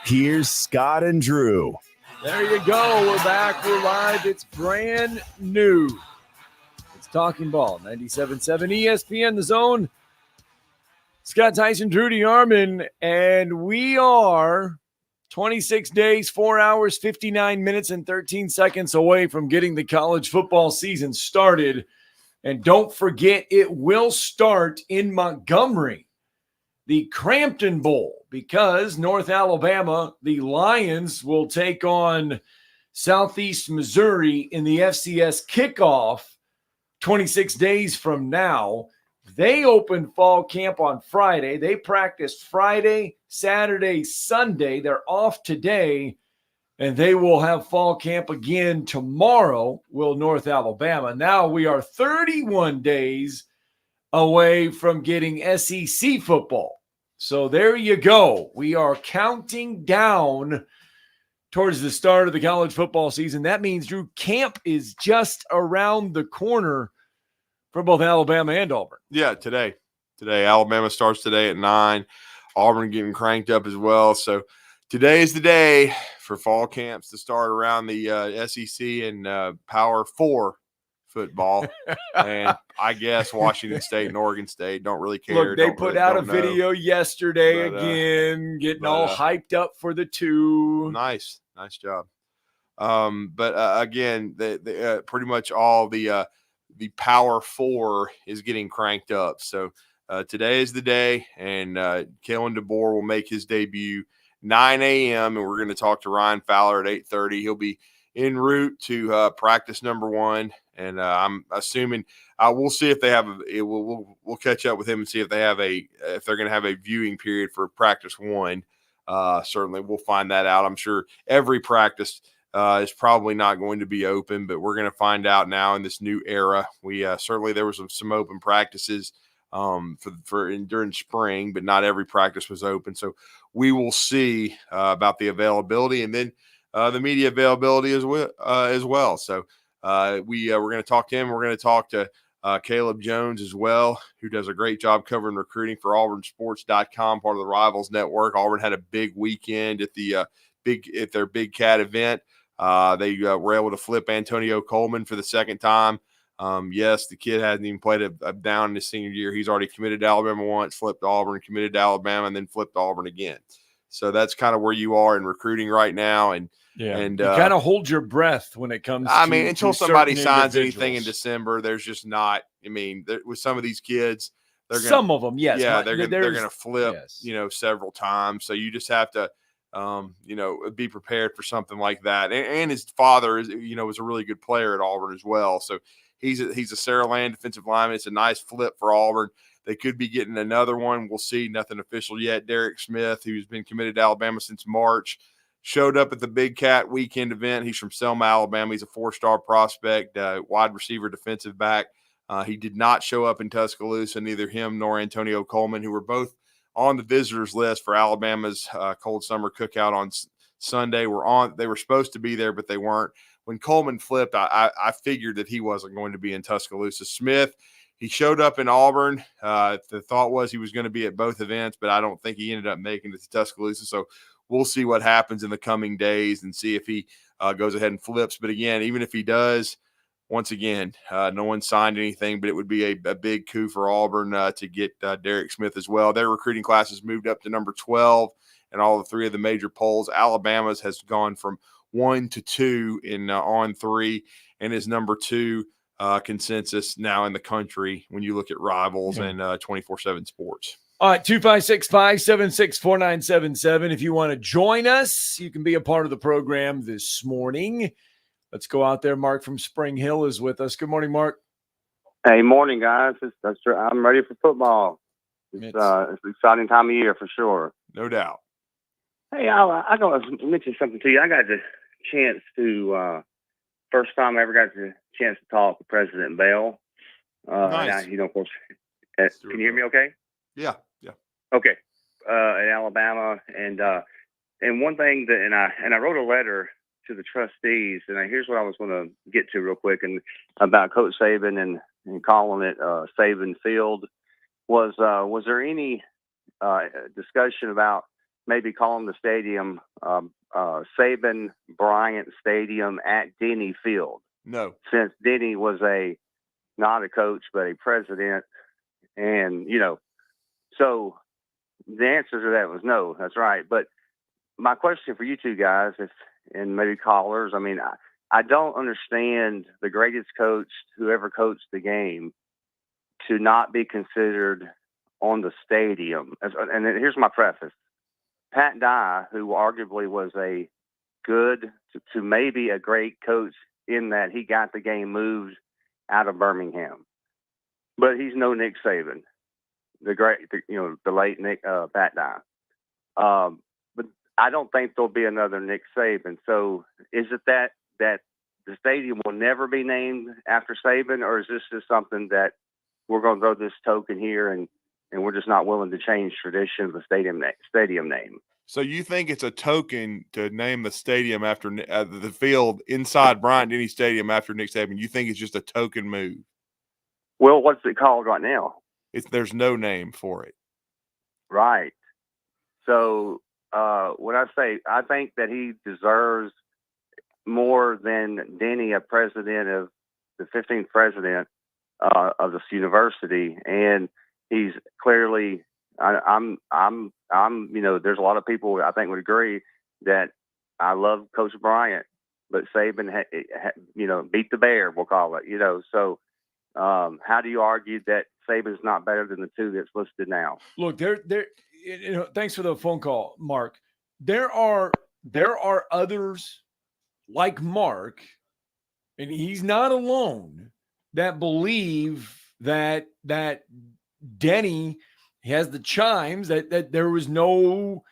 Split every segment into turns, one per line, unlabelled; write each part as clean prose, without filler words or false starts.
Here's Scott and Drew.
There you go. We're back. We're live. It's brand new. It's Talking Ball, 97.7 ESPN, The Zone. Scott, Tyson, Drew, DeArmond, and we are 26 days, 4 hours, 59 minutes, and 13 seconds away from getting the college football season started. And don't forget, it will start in Montgomery, the Crampton Bowl, because North Alabama, the Lions, will take on Southeast Missouri in the FCS kickoff 26 days from now. They opened fall camp on Friday. They practiced Friday, Saturday, Sunday. They're off today, and they will have fall camp again tomorrow, will North Alabama. Now we are 31 days away from getting SEC football. So there you go. We are counting down towards the start of the college football season. That means, Drew, camp is just around the corner for both Alabama and Auburn.
Yeah, today. Alabama starts today at 9. Auburn getting cranked up as well. So today is the day for fall camps to start around the SEC and Power 4 football. And I guess Washington State and Oregon State don't really care.
Look, they put out a video yesterday getting all hyped up for the two.
Nice job. Again, pretty much all the Power 4 is getting cranked up. So today is the day, and Kalen DeBoer will make his debut 9 a.m., and we're going to talk to Ryan Fowler at 8:30. He'll be en route to practice number 1, and I'm assuming we'll see if they have we'll catch up with him and see if they're going to have a viewing period for practice 1. Certainly we'll find that out. I'm sure every practice is probably not going to be open, but we're going to find out now in this new era. We certainly there was some open practices during spring, but not every practice was open. So we will see about the availability, and then the media availability as well. So we're going to talk to him. We're going to talk to Caleb Jones as well, who does a great job covering recruiting for AuburnSports.com, part of the Rivals Network. Auburn had a big weekend at their Big Cat event. They were able to flip Antonio Coleman for the second time. Yes, the kid hasn't even played a down in his senior year. He's already committed to Alabama once, flipped to Auburn, committed to Alabama, and then flipped to Auburn again. So that's kind of where you are in recruiting right now. And
you kind of hold your breath when it comes
until somebody signs anything in December, there's just not – with some of these kids –
some of them, yes.
Yeah, they're going to flip, several times. So you just have to be prepared for something like that. And his father is a really good player at Auburn as well. So he's a Saraland defensive lineman. It's a nice flip for Auburn. They could be getting another one. We'll see. Nothing official yet. Derek Smith, who's been committed to Alabama since March, showed up at the Big Cat weekend event. He's from Selma, Alabama. He's a 4-star prospect, wide receiver, defensive back. He did not show up in Tuscaloosa, neither him nor Antonio Coleman, who were both on the visitors list for Alabama's cold summer cookout on Sunday. They were supposed to be there, but they weren't. When Coleman flipped, I figured that he wasn't going to be in Tuscaloosa. Smith, he showed up in Auburn. The thought was he was going to be at both events, but I don't think he ended up making it to Tuscaloosa. So we'll see what happens in the coming days and see if he goes ahead and flips. But again, even if he does, once again, no one signed anything, but it would be a big coup for Auburn to get Derek Smith as well. Their recruiting classes moved up to number 12 in all the 3 of the major polls. Alabama's has gone from 1 to 2 in on 3 and is number 2 consensus now in the country when you look at Rivals and 24/7 Sports.
All right, 256-576-4977. If you want to join us, you can be a part of the program this morning. Let's go out there. Mark from Spring Hill is with us. Good morning, Mark.
Hey, morning, guys. I'm ready for football. It's an exciting time of year for sure.
No doubt.
Hey, I got to mention something to you. I got the chance to, first time I ever got the chance to talk to President Bell.
Nice.
And of course, can you hear me okay?
Yeah.
Okay. In Alabama. And one thing that, I wrote a letter to the trustees, and here's what I was going to get to real quick, and about Coach Saban and calling it Saban Field. Was there any discussion about maybe calling the stadium Saban Bryant Stadium at Denny Field.
No.
Since Denny was not a coach, but a president. And, so the answer to that was no. That's right. But my question for you two guys, and maybe callers, I don't understand the greatest coach who ever coached the game to not be considered on the stadium. And here's my preface. Pat Dye, who arguably was a good to maybe a great coach in that he got the game moved out of Birmingham. But he's no Nick Saban, the late Nick Pat Dye. But I don't think there'll be another Nick Saban. So is it that the stadium will never be named after Saban, or is this just something that we're going to throw this token here and we're just not willing to change tradition of the stadium name?
So you think it's a token to name the stadium after the field inside Bryant-Denny Stadium after Nick Saban? You think it's just a token move?
Well, what's it called right now?
There's no name for it.
Right. So when I say I think that he deserves more than Denny, a president of the 15th president of this university, and he's clearly. I'm. There's a lot of people I think would agree that I love Coach Bryant, but Saban, beat the bear. We'll call it. So how do you argue that Saban's not better than the two that's listed now?
Look, thanks for the phone call, Mark. There are others like Mark, and he's not alone, that believe that Denny has the chimes, that there was no,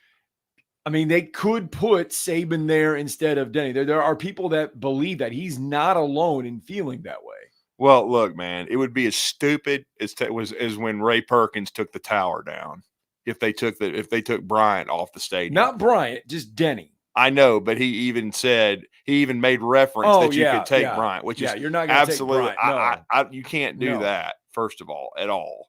they could put Saban there instead of Denny. There are people that believe that. He's not alone in feeling that way.
Well, look, man, it would be as stupid as when Ray Perkins took the tower down. If they took Bryant off the stadium,
not Bryant, just Denny.
I know, but he even made reference that you could take Bryant, which is
you're not going to
absolutely
take Bryant. No.
You can't do that. First of all, at all.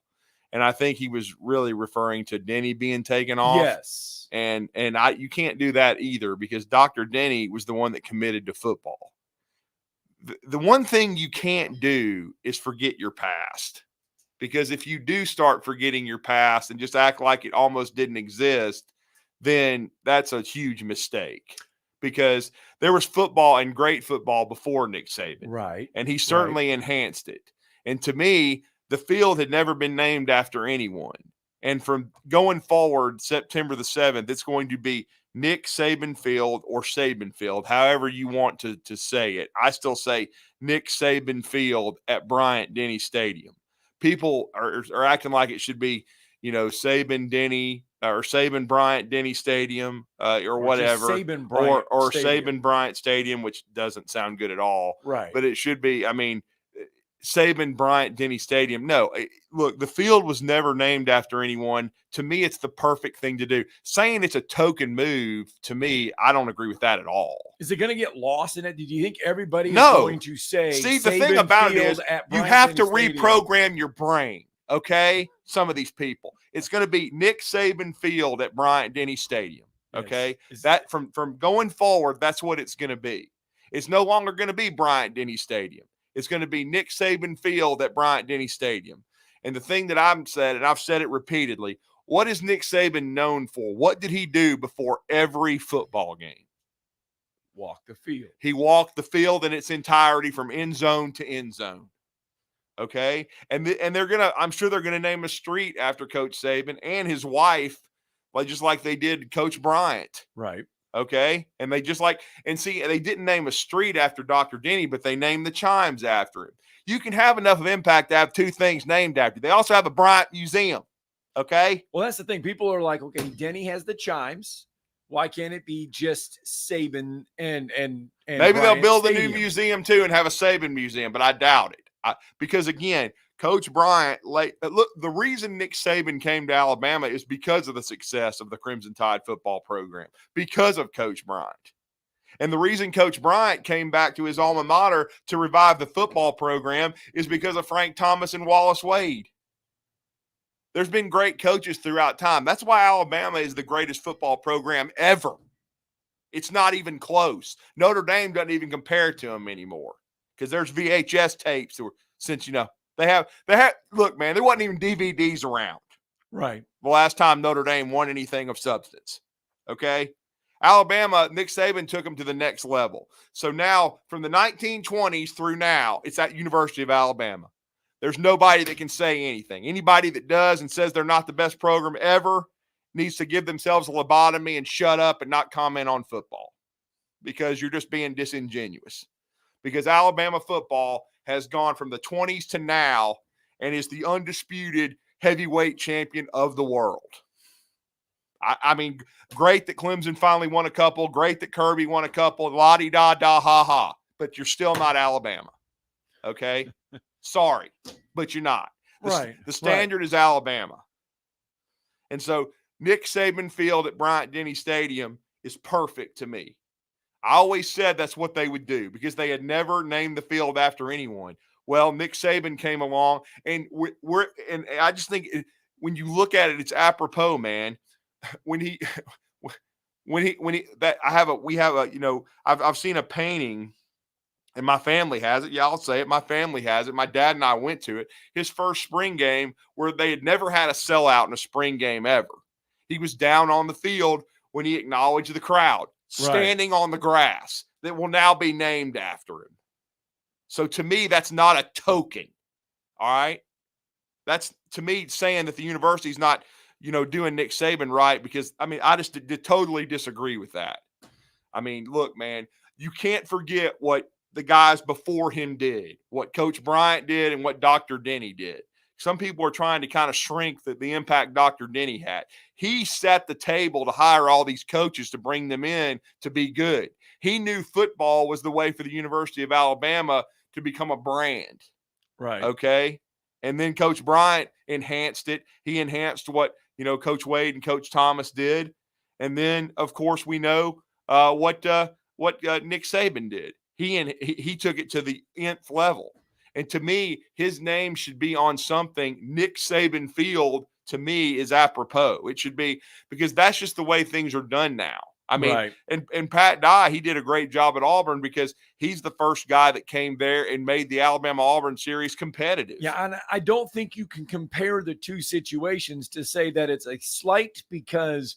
And I think he was really referring to Denny being taken off.
Yes.
And you can't do that either, because Dr. Denny was the one that committed to football. The one thing you can't do is forget your past, because if you do start forgetting your past and just act like it almost didn't exist, then that's a huge mistake, because there was football and great football before Nick Saban.
Right.
And he certainly enhanced it. And to me, the field had never been named after anyone. And from going forward, September the 7th, it's going to be Nick Saban Field or Saban Field, however you want to say it. I still say Nick Saban Field at Bryant-Denny Stadium. People are acting like it should be, Saban Denny or Saban Bryant-Denny Stadium or whatever,
Saban
or Saban Bryant Stadium, which doesn't sound good at all.
Right.
But it should be, Saban Bryant-Denny Stadium. No, look, the field was never named after anyone. To me, it's the perfect thing to do. Saying it's a token move, to me, I don't agree with that at all.
Is it going to get lost in it? Do you think everybody is going to say?
See, the thing about it is you have to reprogram your brain, okay? Some of these people. It's going to be Nick Saban Field at Bryant-Denny Stadium, okay?
Yes.
That from going forward, that's what it's going to be. It's no longer going to be Bryant-Denny Stadium. It's going to be Nick Saban Field at Bryant-Denny Stadium. And the thing that I've said, and I've said it repeatedly, what is Nick Saban known for? What did he do before every football game?
Walk the field.
He walked the field in its entirety from end zone to end zone. Okay? And they're going to, I'm sure they're going to name a street after Coach Saban and his wife, just like they did Coach Bryant.
Right.
Okay. And they they didn't name a street after Dr. Denny, but they named the chimes after him. You can have enough of impact to have two things named after you. They also have a Bryant Museum. Okay.
Well, that's the thing. People are like, okay, Denny has the chimes. Why can't it be just Saban and
maybe
Bryant
they'll build
Stadium?
a new museum too and have a Saban museum, but I doubt it. Because again, Coach Bryant, look, the reason Nick Saban came to Alabama is because of the success of the Crimson Tide football program, because of Coach Bryant. And the reason Coach Bryant came back to his alma mater to revive the football program is because of Frank Thomas and Wallace Wade. There's been great coaches throughout time. That's why Alabama is the greatest football program ever. It's not even close. Notre Dame doesn't even compare to them anymore because there's VHS tapes since, they have look, man, there wasn't even DVDs around.
Right.
The last time Notre Dame won anything of substance. Okay. Alabama, Nick Saban took them to the next level. So now from the 1920s through now, it's at University of Alabama. There's nobody that can say anything. Anybody that does and says they're not the best program ever needs to give themselves a lobotomy and shut up and not comment on football because you're just being disingenuous. Because Alabama football has gone from the 20s to now and is the undisputed heavyweight champion of the world. I mean, great that Clemson finally won a couple. Great that Kirby won a couple. La-di-da-da, ha-ha. But you're still not Alabama. Okay? Sorry, but you're not. The standard is Alabama. And so Nick Saban Field at Bryant-Denny Stadium is perfect to me. I always said that's what they would do because they had never named the field after anyone. Well, Nick Saban came along, and and I just think when you look at it, it's apropos, man. I've seen a painting. And my family has it. Yeah, I'll say it. My family has it. My dad and I went to it. His first spring game where they had never had a sellout in a spring game ever. He was down on the field when he acknowledged the crowd, standing on the grass that will now be named after him. So to me, that's not a token. All right? That's, to me, saying that the university's not, doing Nick Saban right because, I just totally disagree with that. I mean, look, man, you can't forget what the guys before him did, what Coach Bryant did and what Dr. Denny did. Some people are trying to kind of shrink the impact Dr. Denny had. He set the table to hire all these coaches to bring them in to be good. He knew football was the way for the University of Alabama to become a brand.
Right.
Okay. And then Coach Bryant enhanced it. He enhanced what, Coach Wade and Coach Thomas did. And then, of course, we know what Nick Saban did. He took it to the nth level. And to me, his name should be on something. Nick Saban Field, to me, is apropos. It should be because that's just the way things are done now. And Pat Dye, he did a great job at Auburn because he's the first guy that came there and made the Alabama-Auburn series competitive.
Yeah, and I don't think you can compare the two situations to say that it's a slight because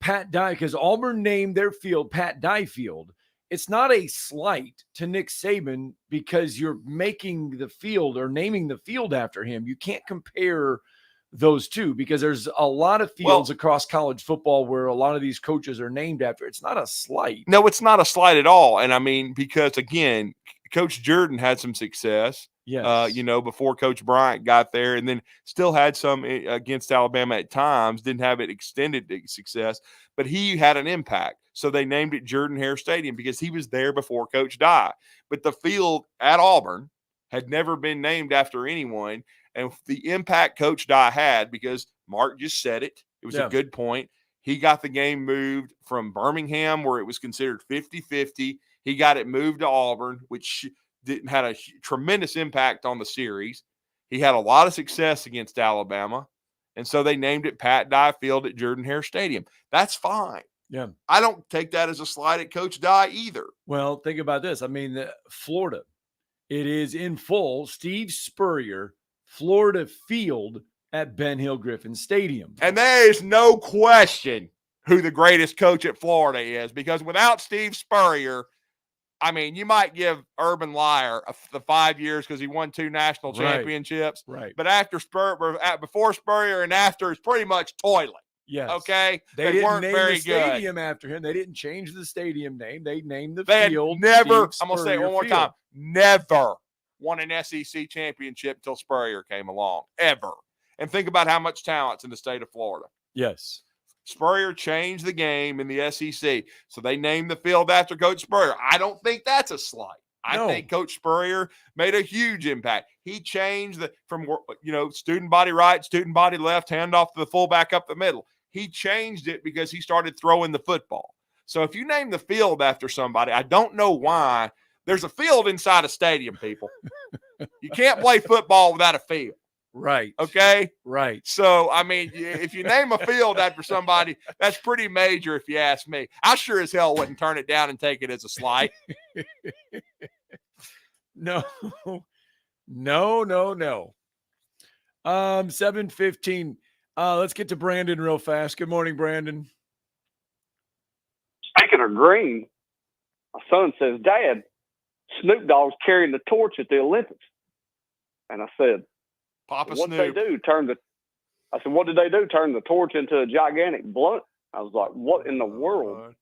Auburn named their field Pat Dye Field. It's not a slight to Nick Saban because you're making the field or naming the field after him. You can't compare those two because there's a lot of fields across college football where a lot of these coaches are named after. It's not a slight.
No, it's not a slight at all. And because again, Coach Jordan had some success.
Yes.
Before Coach Bryant got there, and then still had some against Alabama at times, didn't have it extended success, but he had an impact. So they named it Jordan-Hare Stadium because he was there before Coach Dye. But the field at Auburn had never been named after anyone. And the impact Coach Dye had, because Mark just said it, it was a good point. He got the game moved from Birmingham, where it was considered 50-50. He got it moved to Auburn, which had a tremendous impact on the series. He had a lot of success against Alabama. And so they named it Pat Dye Field at Jordan-Hare Stadium. That's fine.
Yeah.
I don't take that as a slight at Coach Dye either.
Well, think about this. Florida, it is in full Steve Spurrier, Florida Field at Ben Hill Griffin Stadium.
And there is no question who the greatest coach at Florida is, because without Steve Spurrier, you might give Urban Meyer the 5 years because he won 2 national championships.
Right.
But before Spurrier and after, it's pretty much toilet.
Yes.
Okay.
They didn't
weren't
name
very
the stadium after him. They didn't change the stadium name. They named the field.
Never. I'm gonna say it one more time. Never won an SEC championship until Spurrier came along. Ever. And think about how much talent's in the state of Florida.
Yes.
Spurrier changed the game in the SEC, so they named the field after Coach Spurrier. I don't think that's a slight. I think Coach Spurrier made a huge impact. He changed from student body right, student body left, handoff to the fullback up the middle. He changed it because he started throwing the football. So if you name the field after somebody, I don't know why. There's a field inside a stadium, people. You can't play football without a field.
Right.
Okay.
Right.
So, I mean, if you name a field after somebody, that's pretty major if you ask me. I sure as hell wouldn't turn it down and take it as a slight.
No. 7:15. Let's get to Brandon real fast. Good morning, Brandon.
Speaking of green, my son says, Dad, Snoop Dogg's carrying the torch at the Olympics. And I said,
Papa
what
Snoop.
they do? What did they do? Turn the torch into a gigantic blunt? I was like, what in the world?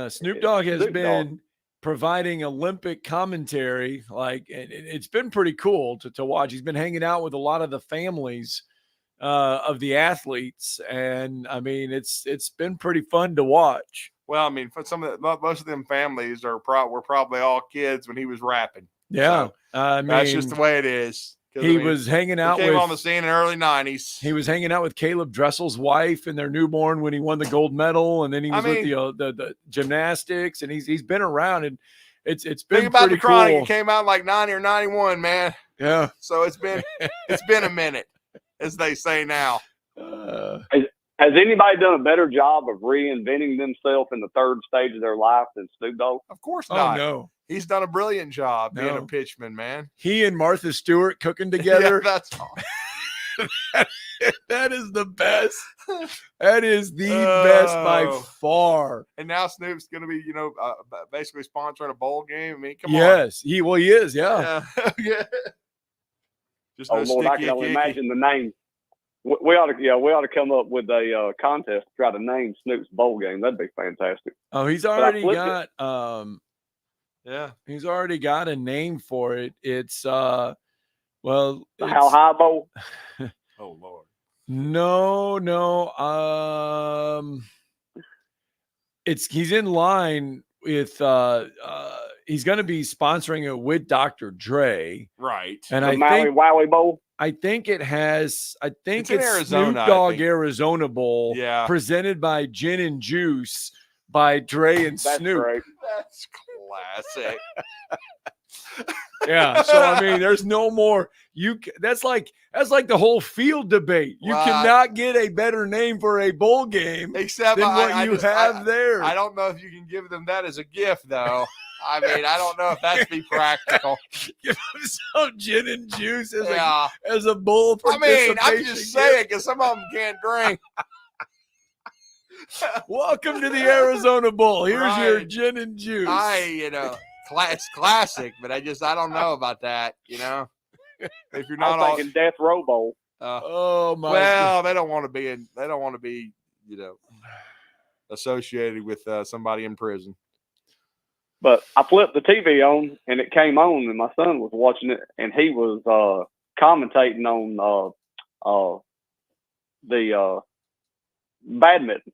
Snoop Dogg has been providing Olympic commentary. It's been pretty cool to watch. He's been hanging out with a lot of the families of the athletes. And I mean, it's been pretty fun to watch.
Well, I mean, for most of them families were probably all kids when he was rapping.
Yeah.
So,
I mean,
that's just the way it is.
He was hanging out.
He came on the scene in the early 90s.
He was hanging out with Caleb Dressel's wife and their newborn when he won the gold medal, and then he was with the gymnastics, and he's been around, and it's been
think about
pretty
the Chronic.
cool.
It came out like 90 or 91, man.
Yeah.
So it's been a minute, as they say now.
Has anybody done a better job of reinventing themselves in the third stage of their life than Snoop Dogg?
Of course not.
Oh, no.
He's done a brilliant job being a pitchman, man.
He and Martha Stewart cooking together.
Yeah, that's all.
That is the best. That is the best by far.
And now Snoop's going to be, basically sponsoring a bowl game. I mean, come on.
Yes, he is. Yeah.
Yeah. Just
Lord, I can only imagine the name. We ought to come up with a contest to try to name Snoop's bowl game. That'd be fantastic.
Oh, he's already got he's already got a name for it. It's
the How High Bowl.
Oh Lord.
No. He's in line with he's going to be sponsoring it with Dr. Dre.
Right.
And
the Maui Wowie Bowl.
I think it's
Arizona,
Snoop Dogg Arizona Bowl, presented by Gin and Juice by Dre and Snoop.
Right.
That's classic.
Yeah, so I mean, there's no more. That's like the whole field debate. You cannot get a better name for a bowl game
except
than what you have there.
I don't know if you can give them that as a gift, though. I mean, I don't know if that'd be practical.
Give them some Gin and Juice as a bowl.
I mean, I'm just saying because some of them can't drink.
Welcome to the Arizona Bowl. Here's your Gin and Juice.
It's classic, but I don't know about that. If you're not
thinking Death Row Bowl.
Oh my!
Well, they don't want to be associated with somebody in prison.
But I flipped the TV on, and it came on, and my son was watching it, and he was commentating on the badminton.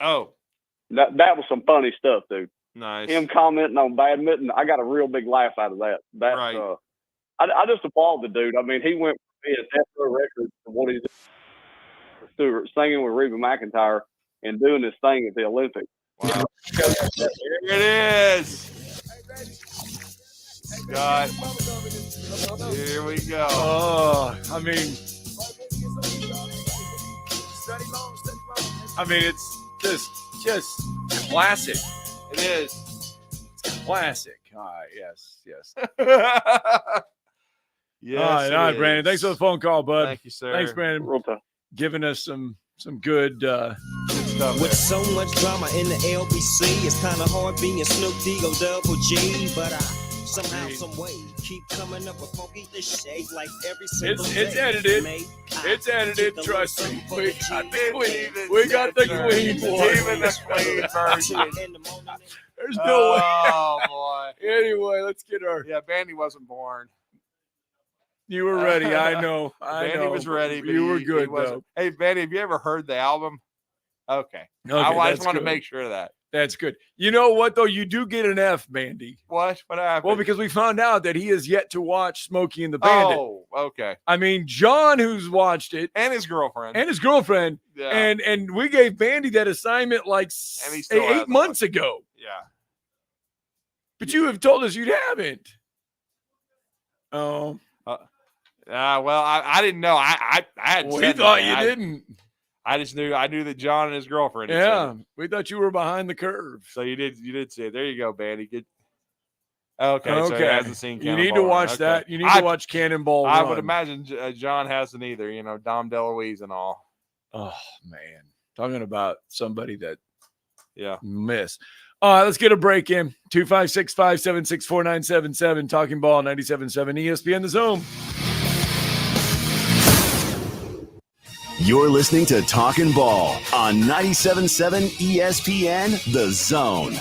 Oh,
that was some funny stuff, dude.
Nice.
Him commenting on badminton, I got a real big laugh out of that. That's
right.
I just applaud the dude. I mean, he went from being Death Row Records to what he's doing. Stewart singing with Reba McEntire and doing his thing at the Olympics.
Wow. Here it is. God. Here we go.
Oh, I mean, it's just classic.
It is.
It's classic. Yes.
Yes.
All right, Brandon. Thanks for the phone call, bud.
Thank you, sir.
Thanks, Brandon. Giving us some good stuff.
With so much drama in the LBC, it's kind of hard being Snoop D-O Double G, but I somehow, some way keep coming up with funky shade like every single day.
It's edited. It's edited. Trust me. We got the queen.
Even the queen version.
There's no way.
Oh boy.
Anyway, let's get our.
Yeah, Bandy wasn't born.
You were ready. I know.
Bandy was ready. But
you were good, though.
Hey, Bandy, have you ever heard the album? Okay. I just want to make sure of that.
That's good. You know what, though? You do get an F, Bandy.
What happened?
Well, because we found out that he has yet to watch Smokey and the Bandit.
Oh, okay.
I mean, John, who's watched it.
And his girlfriend.
Yeah. And we gave Bandy that assignment like 8 months ago.
Yeah.
But you have told us you haven't. Oh.
Well, I didn't know. I had.
We thought you didn't.
I just knew. I knew that John and his girlfriend.
Yeah, we thought you were behind the curve.
So you did see it. There you go, Bandy. Good. Okay. So he hasn't seen
You
Cannonball
need to watch
Run.
that.
Okay.
You need to watch Cannonball Run.
I would imagine John hasn't either. You know, Dom DeLuise and all.
Oh man, talking about somebody that missed. All right, let's get a break in. 256-576-4977. Talking Ball 97.7 ESPN The Zone.
You're listening to Talkin' Ball on 97.7 ESPN The Zone.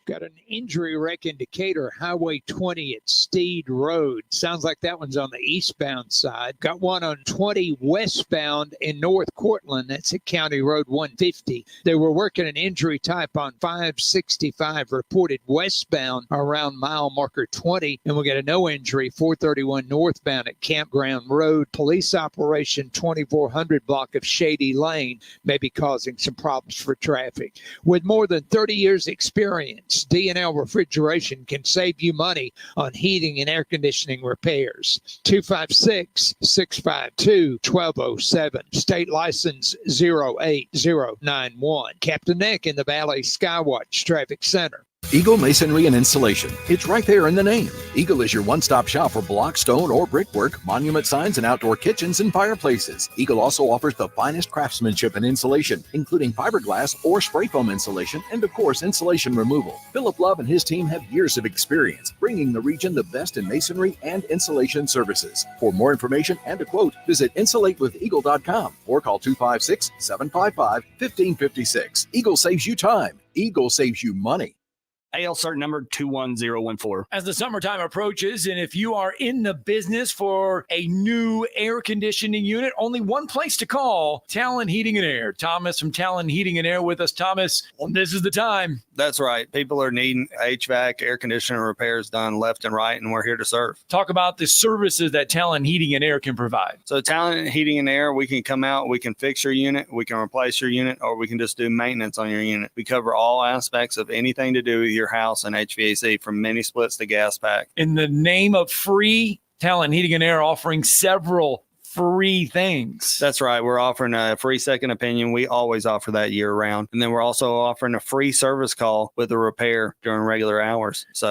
Got an injury wreck in Decatur, Highway 20 at Steed Road. Sounds like that one's on the eastbound side. Got one on 20 westbound in North Cortland. That's at County Road 150. They were working an injury type on 565, reported westbound around mile marker 20. And we got a no injury, 431 northbound at Campground Road. Police operation 2400 block of Shady Lane may be causing some problems for traffic. With more than 30 years experience, D&L Refrigeration can save you money on heating and air conditioning repairs. 256-652-1207. State license 08091. Captain Nick in the Valley Skywatch Traffic Center.
Eagle Masonry and Installation. It's right there in the name. Eagle is your one-stop shop for block, stone, or brickwork, monument signs, and outdoor kitchens and fireplaces. Eagle also offers the finest craftsmanship and insulation, including fiberglass or spray foam insulation, and of course, insulation removal. Philip Love and his team have years of experience, bringing the region the best in masonry and insulation services. For more information and a quote, visit insulatewitheagle.com or call 256-755-1556. Eagle saves you time. Eagle saves you money.
AL cert number 21014.
As the summertime approaches, and if you are in the business for a new air conditioning unit, only one place to call, Talon Heating and Air. Thomas from Talon Heating and Air with us. Thomas, this is the time.
That's right. People are needing HVAC, air conditioner repairs done left and right, and we're here to serve.
Talk about the services that Talon Heating and Air can provide.
So Talon Heating and Air, we can come out, we can fix your unit, we can replace your unit, or we can just do maintenance on your unit. We cover all aspects of anything to do with your house and HVAC, from mini splits to gas pack.
In the name of free, Talon Heating and Air offering several free things.
That's right. We're offering a free second opinion. We always offer that year round. And then we're also offering a free service call with a repair during regular hours. So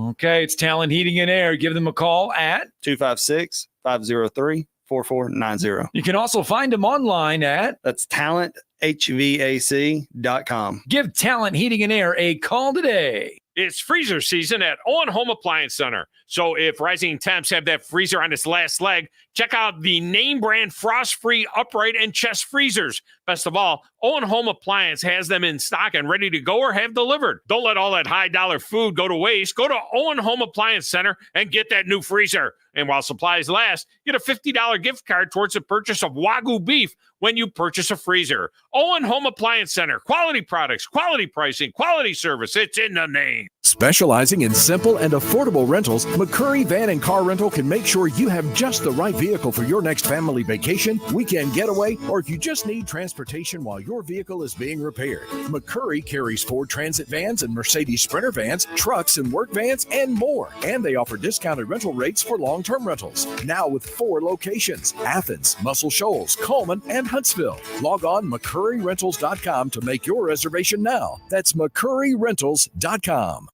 okay, it's Talon Heating and Air. Give them a call at
256-503-4490.
You can also find them online at
talenthvac.com.
Give Talon Heating and Air a call today.
It's freezer season at Owen Home Appliance Center. So if rising temps have that freezer on its last leg, check out the name brand frost-free upright and chest freezers. Best of all, Owen Home Appliance has them in stock and ready to go or have delivered. Don't let all that high-dollar food go to waste. Go to Owen Home Appliance Center and get that new freezer. And while supplies last, get a $50 gift card towards the purchase of Wagyu beef when you purchase a freezer. Owen Home Appliance Center. Quality products, quality pricing, quality service. It's in the name.
Specializing in simple and affordable rentals, McCurry Van and Car Rental can make sure you have just the right vehicle for your next family vacation, weekend getaway, or if you just need transportation while your vehicle is being repaired. McCurry carries Ford Transit vans and Mercedes Sprinter vans, trucks and work vans, and more. And they offer discounted rental rates for long-term rentals. Now with 4 locations: Athens, Muscle Shoals, Coleman, and Huntsville. Log on McCurryRentals.com to make your reservation now. That's McCurryRentals.com.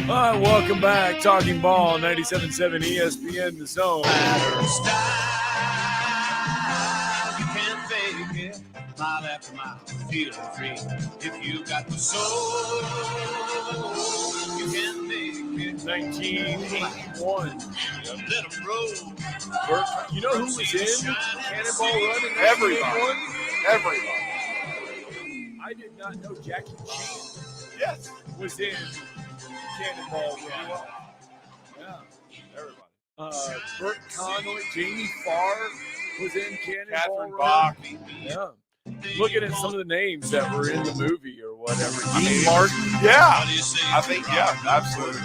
All right, welcome back. Talking Ball, 97.7 ESPN The Zone.
You can't fake it, mile after mile, feeling free. If you got the soul, you can make it.
1981.
Let them roll.
You know who was in Cannonball Run in
Everybody. Everybody.
I did not know Jackie Chan
Yes.
was in Cannonball Run. Yeah,
Everybody.
Burt Conway, Jamie Farr was in Cannonball
Catherine
Run.
Bach.
Yeah. Looking at some of the names that were in the movie or whatever. Dean Martin.
Yeah. I think, yeah, absolutely.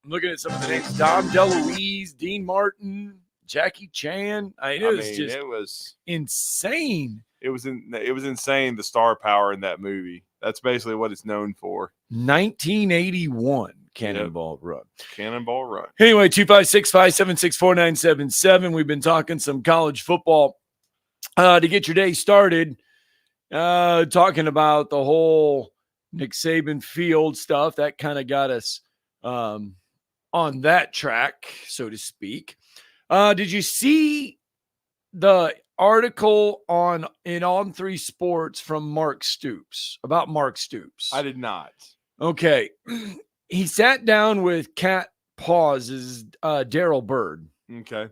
I'm looking at some of the names. Dom DeLuise, Dean Martin, Jackie Chan. It was insane.
It was insane, the star power in that movie. That's basically what it's known for.
1981 Cannonball Run.
Cannonball Run.
Anyway, 256-576-4977. We've been talking some college football to get your day started. Talking about the whole Nick Saban field stuff. That kind of got us on that track, so to speak. Did you see the article in On 3 Sports from Mark Stoops about Mark Stoops?
I did not.
Okay. He sat down with Cat Paws's Daryl Bird.
Okay.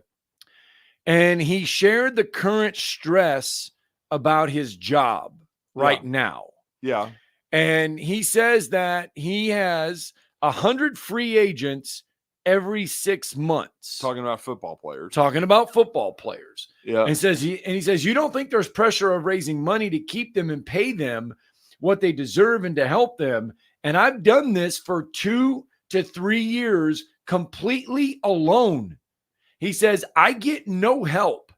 And he shared the current stress about his job right now.
Yeah.
And he says that he has 100 free agents every 6 months.
Talking about football players.
Yeah. And he says you don't think there's pressure of raising money to keep them and pay them what they deserve and to help them. And I've done this for 2 to 3 years completely alone. He says, I get no help,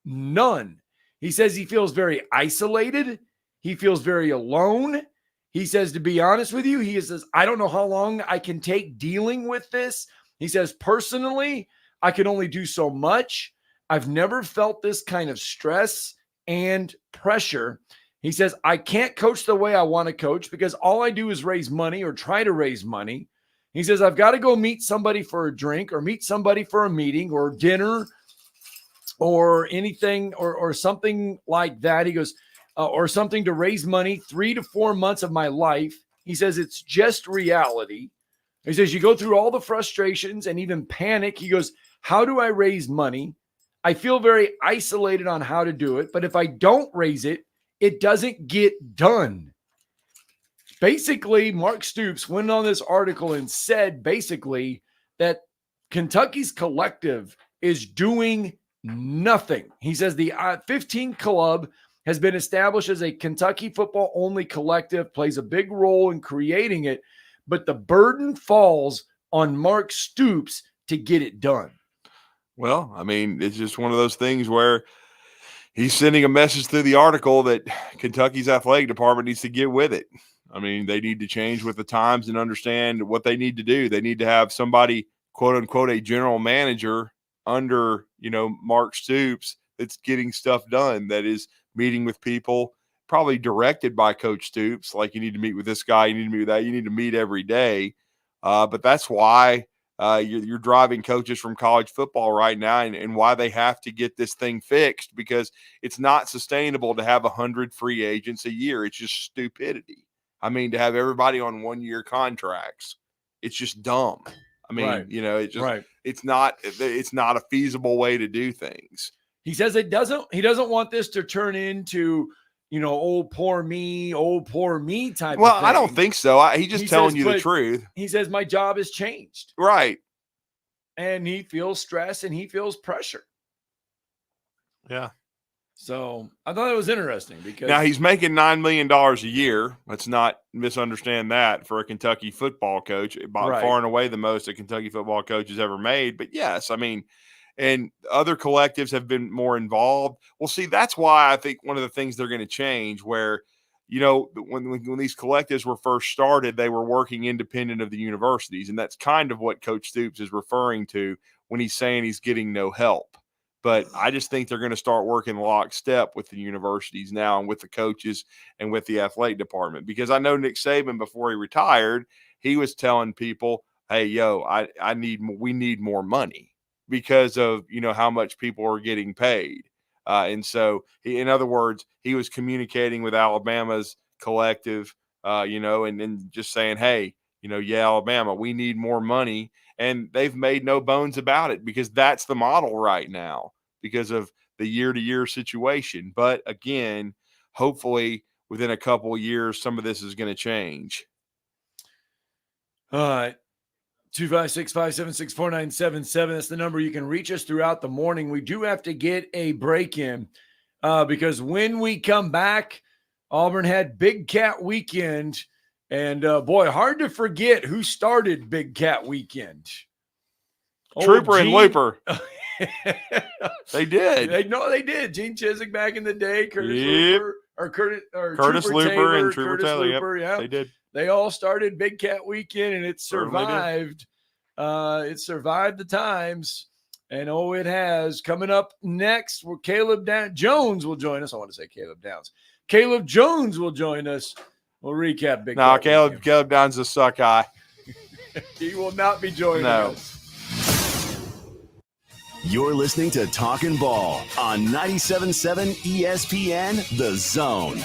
none. He says he feels very isolated. He feels very alone. He says, to be honest with you, he says, I don't know how long I can take dealing with this. He says, personally, I can only do so much. I've never felt this kind of stress and pressure. He says, I can't coach the way I want to coach because all I do is raise money or try to raise money. He says, I've got to go meet somebody for a drink or meet somebody for a meeting or dinner or anything or something like that. He goes, or something to raise money 3 to 4 months of my life. He says, it's just reality. He says, you go through all the frustrations and even panic. He goes, how do I raise money? I feel very isolated on how to do it. But if I don't raise it, it doesn't get done. Basically, Mark Stoops went on this article and said basically that Kentucky's collective is doing nothing. He says the 15 Club has been established as a Kentucky football only collective, plays a big role in creating it, but the burden falls on Mark Stoops to get it done.
Well, I mean, it's just one of those things where he's sending a message through the article that Kentucky's athletic department needs to get with it. I mean, they need to change with the times and understand what they need to do. They need to have somebody, quote unquote, a general manager under, Mark Stoops that's getting stuff done, that is meeting with people, probably directed by Coach Stoops. Like, you need to meet with this guy, you need to meet with that, you need to meet every day. But that's why you're driving coaches from college football right now and why they have to get this thing fixed, because it's not sustainable to have 100 free agents a year. It's just stupidity. I mean, to have everybody on 1-year contracts, it's just dumb. I mean,
right.
It's not a feasible way to do things.
He says he doesn't want this to turn into, oh, poor me type of thing.
Well, I don't think so. He's just telling you the truth.
He says, my job has changed.
Right.
And he feels stress and he feels pressure.
Yeah.
So I thought it was interesting because
now he's making $9 million a year. Let's not misunderstand that for a Kentucky football coach, far and away the most a Kentucky football coach has ever made. But yes, I mean, and other collectives have been more involved. Well, see, that's why I think one of the things they're going to change where, when these collectives were first started, they were working independent of the universities. And that's kind of what Coach Stoops is referring to when he's saying he's getting no help. But I just think they're going to start working lockstep with the universities now and with the coaches and with the athletic department. Because I know Nick Saban, before he retired, he was telling people, hey, we need more money because of, how much people are getting paid. And so, in other words, he was communicating with Alabama's collective, and just saying, hey, Alabama, we need more money. And they've made no bones about it because that's the model right now because of the year-to-year situation. But again, hopefully within a couple of years, some of this is going to change.
All right. 256-576-4977. That's the number you can reach us throughout the morning. We do have to get a break in because when we come back, Auburn had Big Cat Weekend. And, boy, hard to forget who started Big Cat Weekend.
Trooper and Looper. They did.
They did. Gene Chizik back in the day, Curtis
Yep.
Looper, or Curtis
Trooper
Looper
and Trooper
Curtis
Taylor.
Looper.
Yep,
Yeah,
they did.
They all started Big Cat Weekend, and it
Certainly
survived. It survived the times, and it has. Coming up next, where Caleb Jones will join us. I want to say Caleb Downs. Caleb Jones will join us. We'll recap Big Cat Weekend.
Caleb Downs is a suck eye.
He will not be joining us.
You're listening to Talkin' Ball on 97.7 ESPN, The Zone.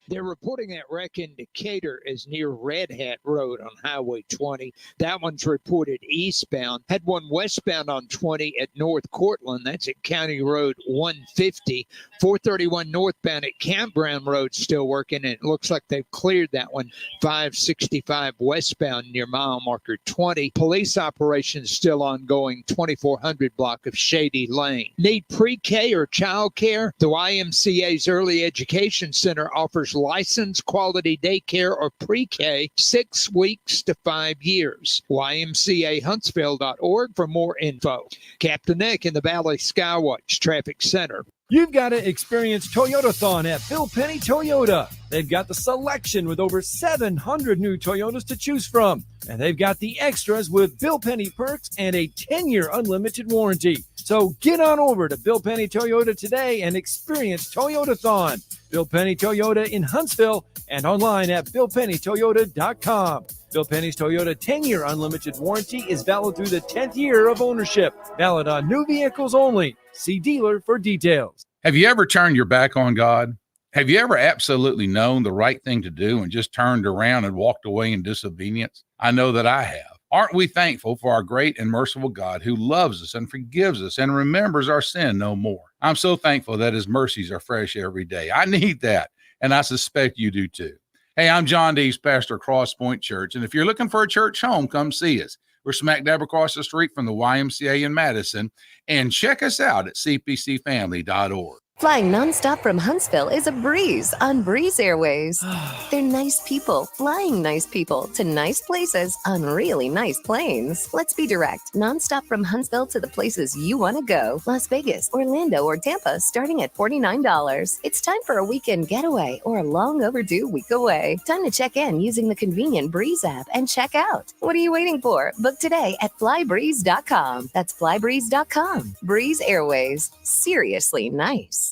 They're reporting that wreck in Decatur is near Red Hat Road on Highway 20. That one's reported eastbound. Had one westbound on 20 at North Cortland. That's at County Road 150. 431 northbound at Campground Road still working, and it looks like they've cleared that one. 565 westbound near mile marker 20. Police operations still ongoing. 2400 block of Shady Lane. Need pre-K or child care? The YMCA's Early Education Center offers licensed quality daycare or pre-K 6 weeks to 5 years. YMCAHuntsville.org for more info. Captain Nick in the Valley Skywatch Traffic Center.
You've got to experience Toyotathon at Bill Penny Toyota. They've got the selection with over 700 new Toyotas to choose from. And they've got the extras with Bill Penny perks and a 10-year unlimited warranty. So get on over to Bill Penny Toyota today and experience Toyotathon. Bill Penny Toyota in Huntsville and online at BillPennyToyota.com. Bill Penny's Toyota 10-year unlimited warranty is valid through the 10th year of ownership. Valid on new vehicles only. See dealer for details.
Have you ever turned your back on God? Have you ever absolutely known the right thing to do and just turned around and walked away in disobedience? I know that I have. Aren't we thankful for our great and merciful God who loves us and forgives us and remembers our sin no more? I'm so thankful that his mercies are fresh every day. I need that, and I suspect you do too. Hey, I'm John Dees, pastor of Cross Point Church, and if you're looking for a church home, come see us. We're smack dab across the street from the YMCA in Madison, and check us out at cpcfamily.org.
Flying nonstop from Huntsville is a breeze on Breeze Airways. They're nice people flying nice people to nice places on really nice planes. Let's be direct. Nonstop from Huntsville to the places you want to go. Las Vegas, Orlando, or Tampa starting at $49. It's time for a weekend getaway or a long overdue week away. Time to check in using the convenient Breeze app and check out. What are you waiting for? Book today at flybreeze.com. That's flybreeze.com. Breeze Airways. Seriously nice.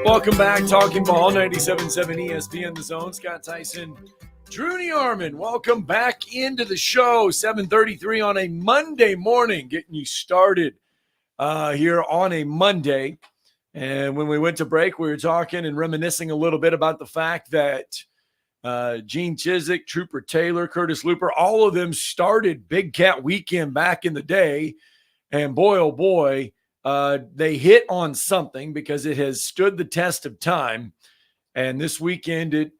Welcome back, Talking Ball, 97.7 ESPN, The Zone. Scott Tyson, Drew DeArmond, welcome back into the show. 7:33 on a Monday morning, getting you started here on a Monday. And when we went to break, we were talking and reminiscing a little bit about the fact that Gene Chizik, Trooper Taylor, Curtis Looper, all of them started Big Cat Weekend back in the day. And boy, oh boy, they hit on something because it has stood the test of time. And this weekend it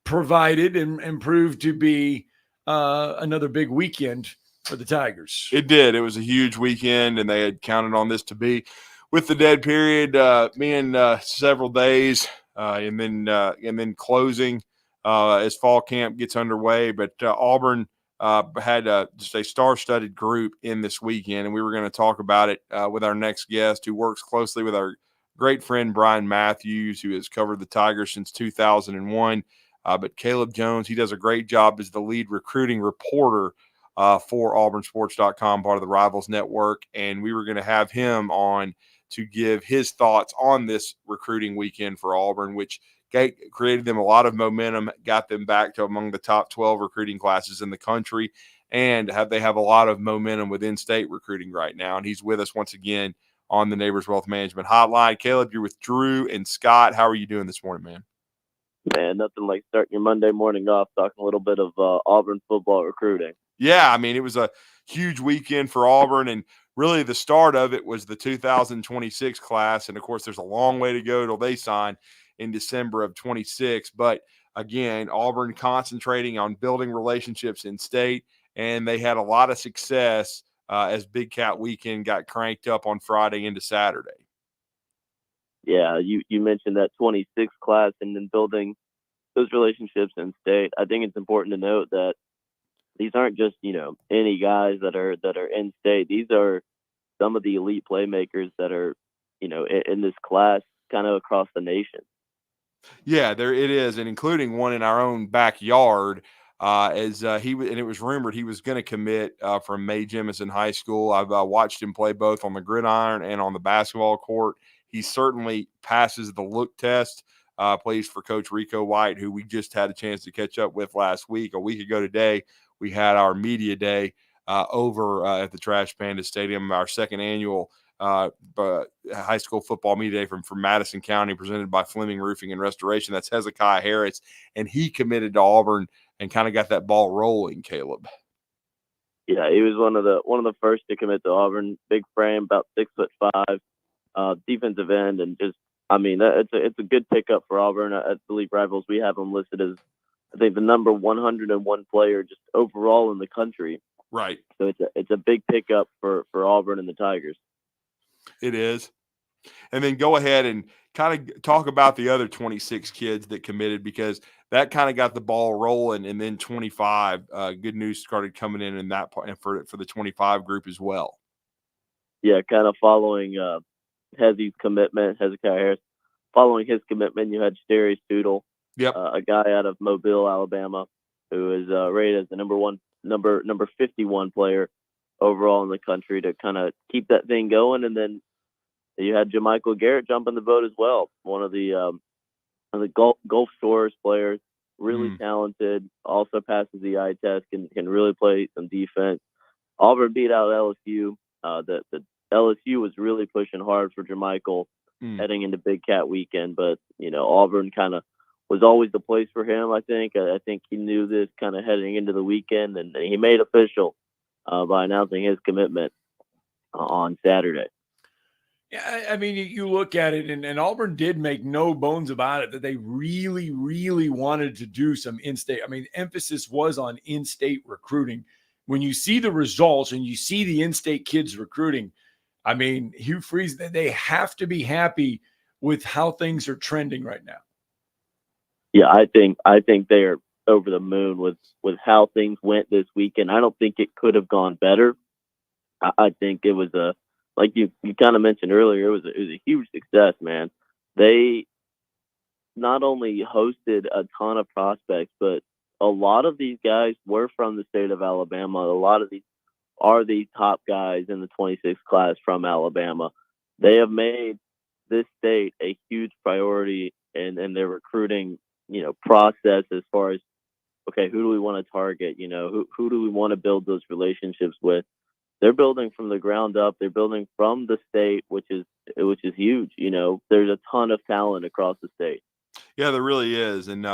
provided and proved to be another big weekend for the Tigers.
It did. It was a huge weekend, and they had counted on this to be, with the dead period being several days, and then closing as fall camp gets underway. But Auburn had just a star-studded group in this weekend, and we were going to talk about it with our next guest, who works closely with our great friend Brian Matthews, who has covered the Tigers since 2001. But Caleb Jones, he does a great job as the lead recruiting reporter for AuburnSports.com, part of the Rivals Network, and we were going to have him on to give his thoughts on this recruiting weekend for Auburn, which created them a lot of momentum, got them back to among the top 12 recruiting classes in the country, and they have a lot of momentum within state recruiting right now. And he's with us once again on the Neighbors Wealth Management Hotline. Caleb, you're with Drew and Scott. How are you doing this morning, man?
Man, nothing like starting your Monday morning off talking a little bit of Auburn football recruiting.
Yeah, I mean, it was a huge weekend for Auburn, and really the start of it was the 2026 class. And, of course, there's a long way to go till they sign in December of 26. But again, Auburn concentrating on building relationships in state, and they had a lot of success as Big Cat Weekend got cranked up on Friday into Saturday.
Yeah, you mentioned that 26 class and then building those relationships in state. I think it's important to note that these aren't just, any guys that are in state. These are some of the elite playmakers that are, in this class kind of across the nation.
Yeah, there it is, and including one in our own backyard. And it was rumored he was going to commit from Mae Jemison High School. I've watched him play both on the gridiron and on the basketball court. He certainly passes the look test. Plays for Coach Rico White, who we just had a chance to catch up with last week. A week ago today, we had our media day over at the Trash Panda Stadium, our second annual high school football media day from Madison County, presented by Fleming Roofing and Restoration. That's Hezekiah Harris, and he committed to Auburn and kind of got that ball rolling. Caleb.
Yeah, he was one of the first to commit to Auburn. Big frame, about 6'5", defensive end, and just it's a good pickup for Auburn. I believe Rivals, we have him listed as, I think, the number 101 player just overall in the country.
Right.
So it's a big pickup for Auburn and the Tigers.
It is. And then go ahead and kind of talk about the other 26 kids that committed, because that kind of got the ball rolling. And then 25, good news started coming in that part for the 25 group as well.
Yeah, kind of following Hezekiah Harris. Following his commitment, you had Sterius Doodle, a guy out of Mobile, Alabama, who is rated as the number 51 player overall in the country to kind of keep that thing going. And then you had Jamichael Garrett jump in the boat as well, one of the Gulf Shores players, really talented, also passes the eye test, can really play some defense. Auburn beat out LSU. The LSU was really pushing hard for Jamichael heading into Big Cat weekend, but Auburn kind of was always the place for him. I think he knew this kind of heading into the weekend, and he made official by announcing his commitment on Saturday.
Yeah, I mean, you look at it, and Auburn did make no bones about it that they really, really wanted to do some in-state. I mean, emphasis was on in-state recruiting. When you see the results and you see the in-state kids recruiting, I mean, Hugh Freeze, they have to be happy with how things are trending right now.
Yeah, I think they are over the moon with how things went this weekend. I don't think it could have gone better. I think it was like you kind of mentioned earlier, it was a huge success, man. They not only hosted a ton of prospects, but a lot of these guys were from the state of Alabama. A lot of these are the top guys in the 26 class from Alabama. They have made this state a huge priority in their recruiting, process, as far as, okay, who do we want to target? Who do we want to build those relationships with? They're building from the ground up. They're building from the state, which is huge. There's a ton of talent across the state.
Yeah, there really is. And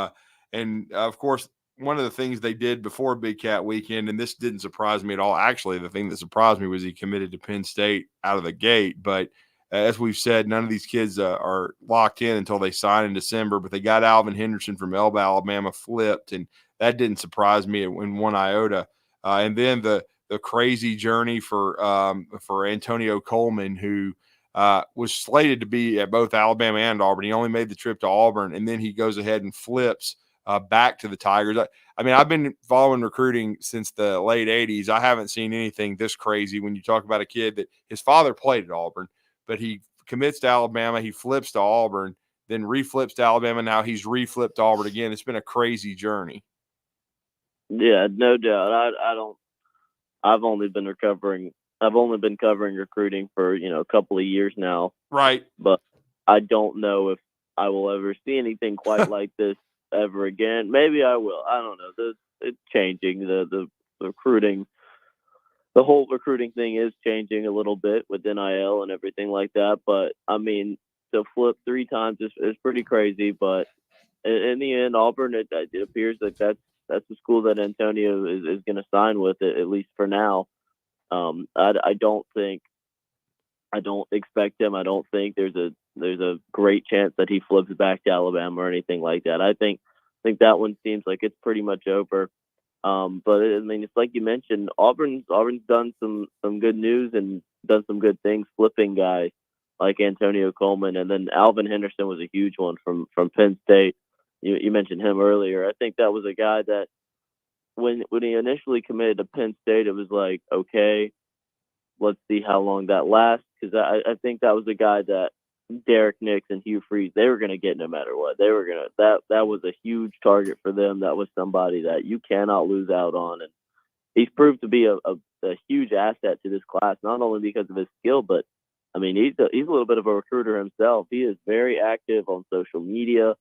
of course, one of the things they did before Big Cat weekend, and this didn't surprise me at all. Actually, the thing that surprised me was he committed to Penn State out of the gate. But as we've said, none of these kids are locked in until they sign in December. But they got Alvin Henderson from Elba, Alabama, flipped, and that didn't surprise me in one iota. And then the crazy journey for Antonio Coleman, who was slated to be at both Alabama and Auburn. He only made the trip to Auburn, and then he goes ahead and flips back to the Tigers. I mean, I've been following recruiting since the late 80s. I haven't seen anything this crazy when you talk about a kid that his father played at Auburn, but he commits to Alabama, he flips to Auburn, then reflips to Alabama. Now he's reflipped to Auburn again. It's been a crazy journey.
Yeah, no doubt. I've only been covering recruiting for, a couple of years now.
Right.
But I don't know if I will ever see anything quite like this ever again. Maybe I will. I don't know. It's changing. The recruiting, the whole recruiting thing is changing a little bit with NIL and everything like that. But I mean, to flip 3 times is pretty crazy. But in the end, Auburn, it appears that that's the school that Antonio is going to sign with, at least for now. I don't expect him. I don't think there's a great chance that he flips back to Alabama or anything like that. I think that one seems like it's pretty much over. But I mean, it's like you mentioned, Auburn's done some good news and done some good things, flipping guys like Antonio Coleman, and then Alvin Henderson was a huge one from Penn State. You mentioned him earlier. I think that was a guy that when he initially committed to Penn State, it was like, okay, let's see how long that lasts, because I think that was a guy that Derek Nix and Hugh Freeze, they were going to get no matter what. They were going to that was a huge target for them. That was somebody that you cannot lose out on, and he's proved to be a huge asset to this class, not only because of his skill, but I mean he's a little bit of a recruiter himself. He is very active on social media.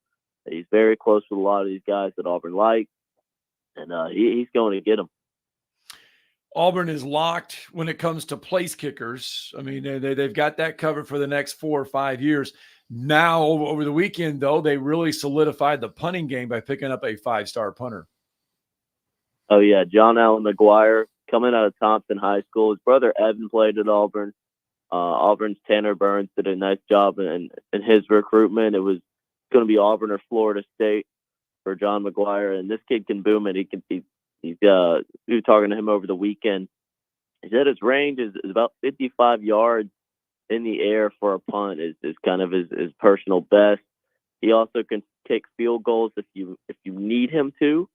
He's very close with a lot of these guys that Auburn likes, and he's going to get them.
Auburn is locked when it comes to place kickers. I mean, they've got that covered for the next 4 or 5 years. Now, over the weekend, though, they really solidified the punting game by picking up a 5-star punter.
Oh, yeah. John Allen McGuire coming out of Thompson High School. His brother Evan played at Auburn. Auburn's Tanner Burns did a nice job in his recruitment. It was going to be Auburn or Florida State for John McGuire, and this kid can boom it. We were talking to him over the weekend. He said his range is about 55 yards in the air for a punt is kind of his personal best. He also can kick field goals if you need him to.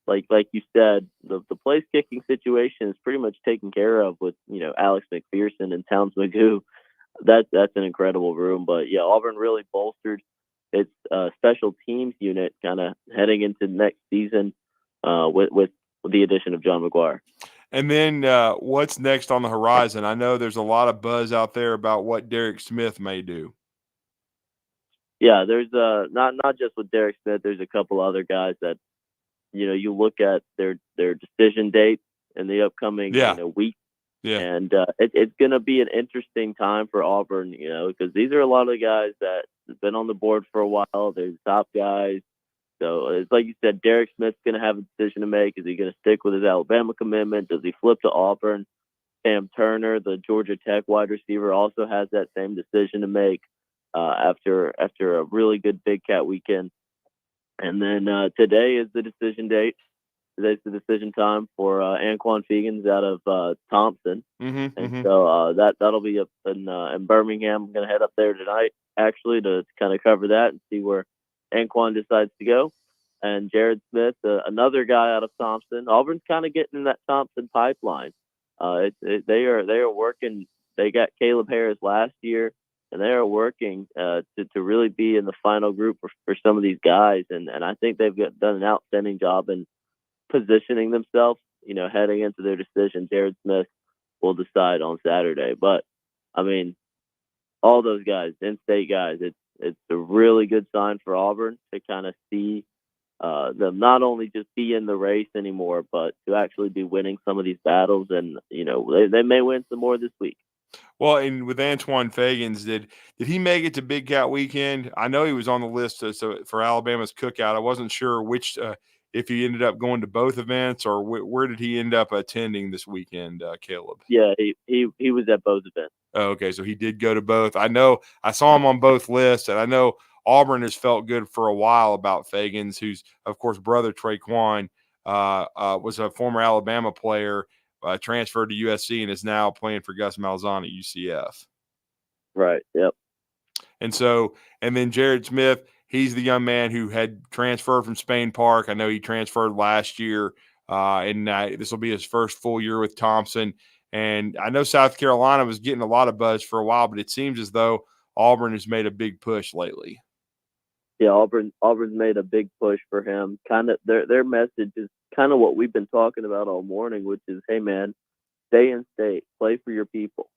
Like you said, the place kicking situation is pretty much taken care of with Alex McPherson and Towns Magoo. That's an incredible room. But yeah, Auburn really bolstered its special teams unit kind of heading into next season. With the addition of John McGuire.
And then what's next on the horizon? I know there's a lot of buzz out there about what Derek Smith may do.
Yeah, there's not just with Derek Smith. There's a couple other guys that you look at their decision dates in the upcoming week.
Yeah,
and it's going to be an interesting time for Auburn. Because these are a lot of guys that have been on the board for a while. They're top guys. So it's like you said, Derek Smith's going to have a decision to make. Is he going to stick with his Alabama commitment? Does he flip to Auburn? Sam Turner, the Georgia Tech wide receiver, also has that same decision to make after a really good Big Cat weekend. And then today is the decision date. Today's the decision time for Anquan Fegans out of Thompson. So that'll be up in Birmingham. I'm going to head up there tonight, actually, to kind of cover that and see where Anquan decides to go. And Jared Smith, another guy out of Thompson. Auburn's kind of getting in that Thompson pipeline. They are working. They got Caleb Harris last year, and they are working to really be in the final group for some of these guys. And I think they've done an outstanding job in positioning themselves, heading into their decision. Jared Smith will decide on Saturday. But, I mean, all those guys, in-state guys, it's a really good sign for Auburn to kind of see them not only just be in the race anymore, but to actually be winning some of these battles. And, they may win some more this week.
Well, and with Antoine Fagans, did he make it to Big Cat weekend? I know he was on the list so for Alabama's cookout. I wasn't sure which if he ended up going to both events or where did he end up attending this weekend, Caleb?
Yeah, he was at both events.
Oh, okay, so he did go to both. I know I saw him on both lists, and I know Auburn has felt good for a while about Fagans, who's, of course, brother Traquan was a former Alabama player, transferred to USC, and is now playing for Gus Malzahn at UCF.
Right, yep.
And then Jared Smith, he's the young man who had transferred from Spain Park. I know he transferred last year, and this will be his first full year with Thompson. And I know South Carolina was getting a lot of buzz for a while, but it seems as though Auburn has made a big push lately.
Yeah, Auburn's made a big push for him. Kind of their message is kind of what we've been talking about all morning, which is, hey man, stay in state, play for your people.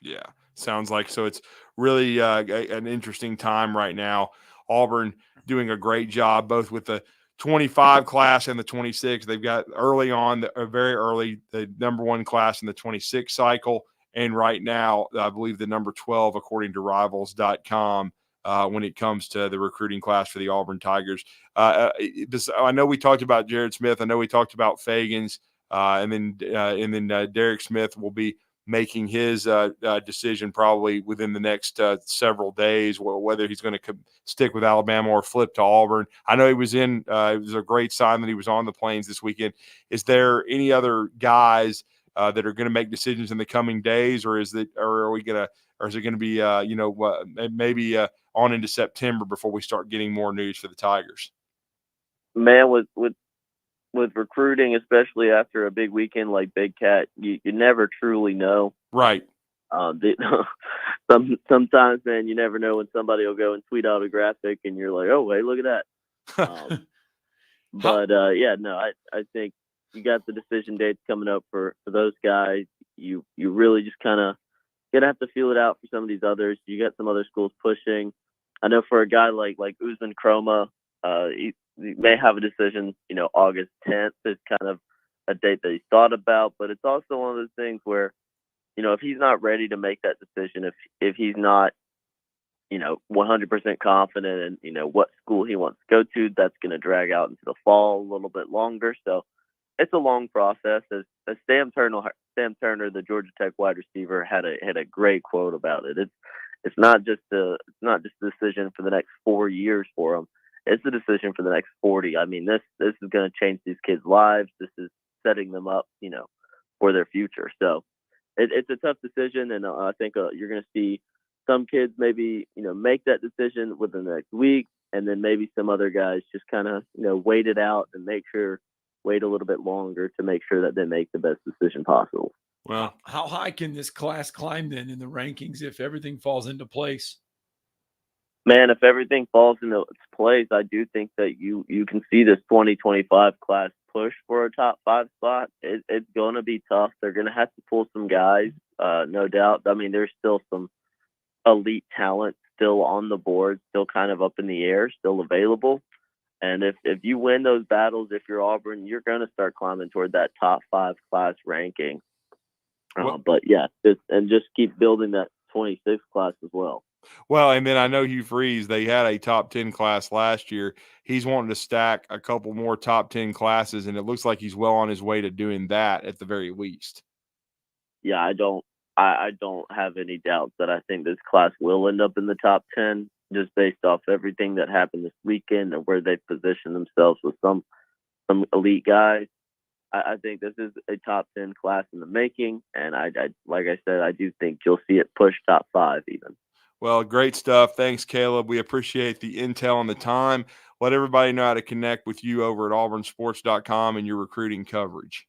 Yeah, sounds like so. It's really an interesting time right now. Auburn doing a great job both with the 25 class and the 26. They've got early on, very early, the number one class in the 26 cycle. And right now, I believe the number 12, according to Rivals.com, when it comes to the recruiting class for the Auburn Tigers. I know we talked about Jared Smith. I know we talked about Fagans. And then Derek Smith will be making his decision probably within the next several days, whether he's going to stick with Alabama or flip to Auburn. I know he was it was a great sign that he was on the Plains this weekend. Is there any other guys that are going to make decisions in the coming days, or is it going to be, maybe on into September before we start getting more news for the Tigers?
Man, with with recruiting, especially after a big weekend like Big Cat, you never truly know.
Right.
Sometimes, man, you never know when somebody will go and tweet out a graphic, and you're like, oh, hey, look at that. I think you got the decision dates coming up for those guys. You really just kind of gonna have to feel it out for some of these others. You got some other schools pushing. I know for a guy like Usman Chroma, he may have a decision. August 10th is kind of a date that he's thought about, but it's also one of those things where, if he's not ready to make that decision, if he's not, 100% confident in, what school he wants to go to, that's going to drag out into the fall a little bit longer. So it's a long process. As Sam Turner, the Georgia Tech wide receiver, had a great quote about it. It's not just a decision for the next 4 years for him. It's a decision for the next 40. I mean, this is going to change these kids' lives. This is setting them up, for their future. So it's a tough decision, and I think you're going to see some kids maybe, make that decision within the next week, and then maybe some other guys just kind of, wait it out and wait a little bit longer to make sure that they make the best decision possible.
Well, how high can this class climb then in the rankings if everything falls into place?
Man, if everything falls into its place, I do think that you can see this 2025 class push for a top 5 spot. It's going to be tough. They're going to have to pull some guys, no doubt. I mean, there's still some elite talent still on the board, still kind of up in the air, still available. And if you win those battles, if you're Auburn, you're going to start climbing toward that top 5 class ranking. But yeah, just keep building that 26 class as well.
Well, and then I know Hugh Freeze, they had a top 10 class last year. He's wanting to stack a couple more top 10 classes, and it looks like he's well on his way to doing that at the very least.
Yeah, I don't have any doubts that I think this class will end up in the top 10, just based off everything that happened this weekend and where they position themselves with some elite guys. I think this is a top 10 class in the making, and I like I said, I do think you'll see it push top 5 even.
Well, great stuff. Thanks, Caleb. We appreciate the intel and the time. Let everybody know how to connect with you over at auburnsports.com and your recruiting coverage.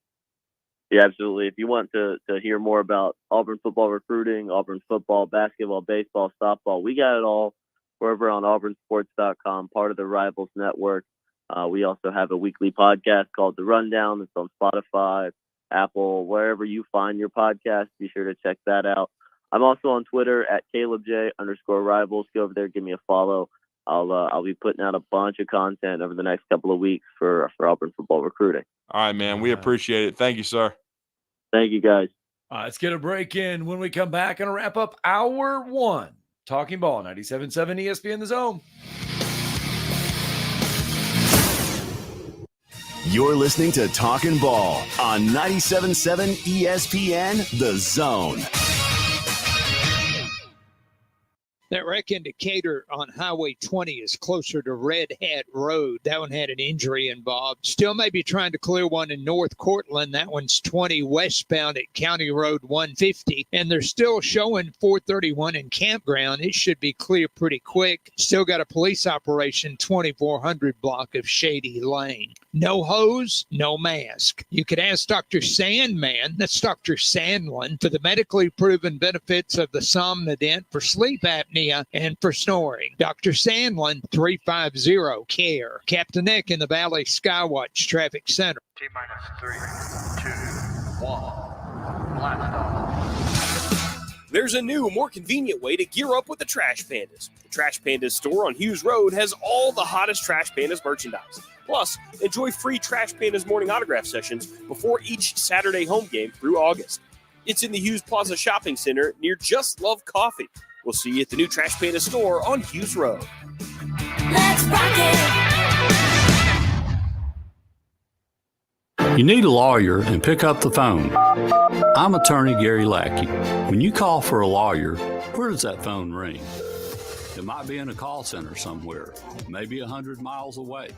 Yeah, absolutely. If you want to hear more about Auburn football recruiting, Auburn football, basketball, baseball, softball, we got it all. We're over on auburnsports.com, part of the Rivals Network. We also have a weekly podcast called The Rundown. It's on Spotify, Apple, wherever you find your podcast. Be sure to check that out. I'm also on Twitter at CalebJ_Rivals. Go over there, give me a follow. I'll be putting out a bunch of content over the next couple of weeks for Auburn football recruiting.
All right, man. We appreciate it. Thank you, sir.
Thank you, guys.
Let's get a break in. When we come back and wrap up hour 1, Talking Ball, 97.7 ESPN The Zone.
You're listening to Talkin' Ball on 97.7 ESPN The Zone.
That wreck indicator on Highway 20 is closer to Red Hat Road. That one had an injury involved. Still may be trying to clear one in North Cortland. That one's 20 westbound at County Road 150. And they're still showing 431 in Campground. It should be clear pretty quick. Still got a police operation 2400 block of Shady Lane. No hose, no mask. You could ask Dr. Sandman, that's Dr. Sandlin, for the medically proven benefits of the Somnodent for sleep apnea and for snoring. Dr. Sandlin, 350-CARE. Captain Nick in the Valley Skywatch Traffic Center.
T-minus 3, 2, 1. Blast off.
There's a new, more convenient way to gear up with the Trash Pandas. The Trash Pandas store on Hughes Road has all the hottest Trash Pandas merchandise. Plus, enjoy free Trash Pandas morning autograph sessions before each Saturday home game through August. It's in the Hughes Plaza Shopping Center near Just Love Coffee. We'll see you at the new Trash Panda store on Hughes Road.
Let's rock it.
You need a lawyer and pick up the phone. I'm attorney Gary Lackey. When you call for a lawyer, where does that phone ring? It might be in a call center somewhere, maybe 100 miles away,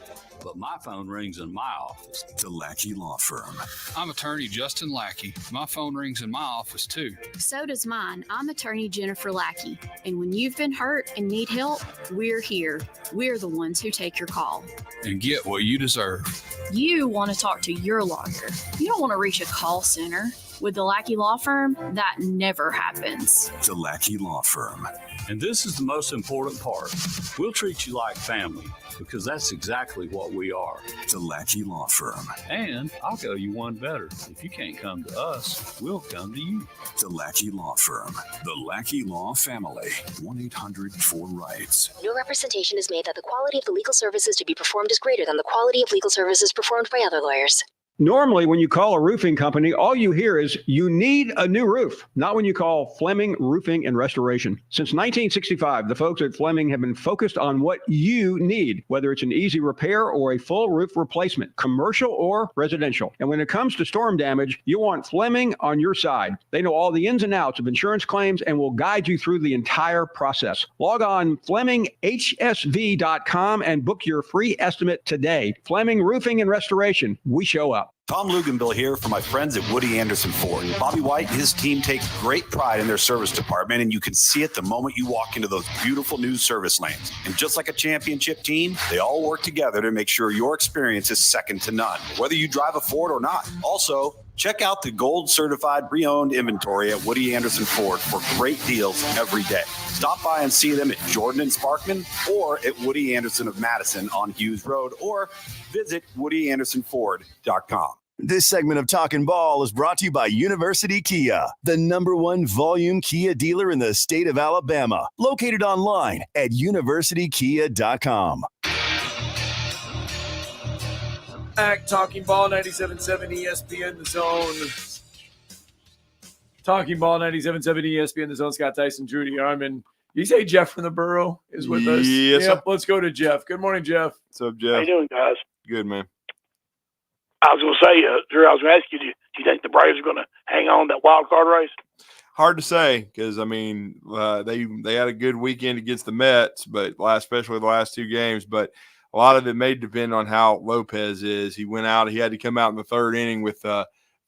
but my phone rings in my office.
The Lackey Law Firm.
I'm attorney Justin Lackey. My phone rings in my office too.
So does mine. I'm attorney Jennifer Lackey. And when you've been hurt and need help, we're here. We're the ones who take your call.
And get what you deserve.
You want to talk to your lawyer. You don't want to reach a call center. With the Lackey Law Firm, that never happens.
The Lackey Law Firm.
And this is the most important part. We'll treat you like family because that's exactly what we are.
The Lackey Law Firm.
And I'll go you one better. If you can't come to us, we'll come to you.
The Lackey Law Firm. The Lackey Law Family. 1-800-4-RIGHTS.
No representation is made that the quality of the legal services to be performed is greater than the quality of legal services performed by other lawyers.
Normally, when you call a roofing company, all you hear is, you need a new roof. Not when you call Fleming Roofing and Restoration. Since 1965, the folks at Fleming have been focused on what you need, whether it's an easy repair or a full roof replacement, commercial or residential. And when it comes to storm damage, you want Fleming on your side. They know all the ins and outs of insurance claims and will guide you through the entire process. Log on FlemingHSV.com and book your free estimate today. Fleming Roofing and Restoration. We show up.
Tom Luganville here for my friends at Woody Anderson Ford. Bobby White and his team take great pride in their service department, and you can see it the moment you walk into those beautiful new service lanes. And just like a championship team, they all work together to make sure your experience is second to none, whether you drive a Ford or not. Also, check out the gold certified pre-owned inventory at Woody Anderson Ford for great deals every day. Stop by and see them at Jordan and Sparkman or at Woody Anderson of Madison on Hughes Road, or visit WoodyAndersonFord.com.
This segment of Talkin' Ball is brought to you by University Kia, the #1 volume Kia dealer in the state of Alabama. Located online at universitykia.com.
Back, Talking Ball 97.7 ESPN The Zone. Talking Ball 97.7 ESPN The Zone. Scott Tyson, Drew DeArmond. You say Jeff from the Borough is with us?
Yes.
Yep, let's go to Jeff. Good morning, Jeff.
What's up, Jeff?
How you doing, guys?
Good, man.
I was going to say, Drew, I was going to ask you, do you think the Braves are going to hang on that wild card race?
Hard to say because, I mean, they had a good weekend against the Mets, but especially the last two games. But a lot of it may depend on how Lopez is. He went out. He had to come out in the third inning with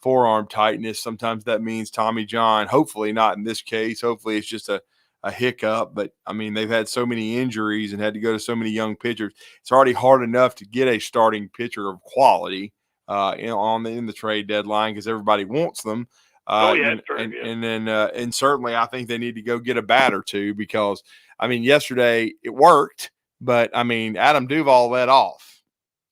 forearm tightness. Sometimes that means Tommy John. Hopefully not in this case. Hopefully it's just a hiccup. But, I mean, they've had so many injuries and had to go to so many young pitchers. It's already hard enough to get a starting pitcher of quality in the trade deadline because everybody wants them. And certainly I think they need to go get a bat or two because, I mean, yesterday it worked, but, I mean, Adam Duvall let off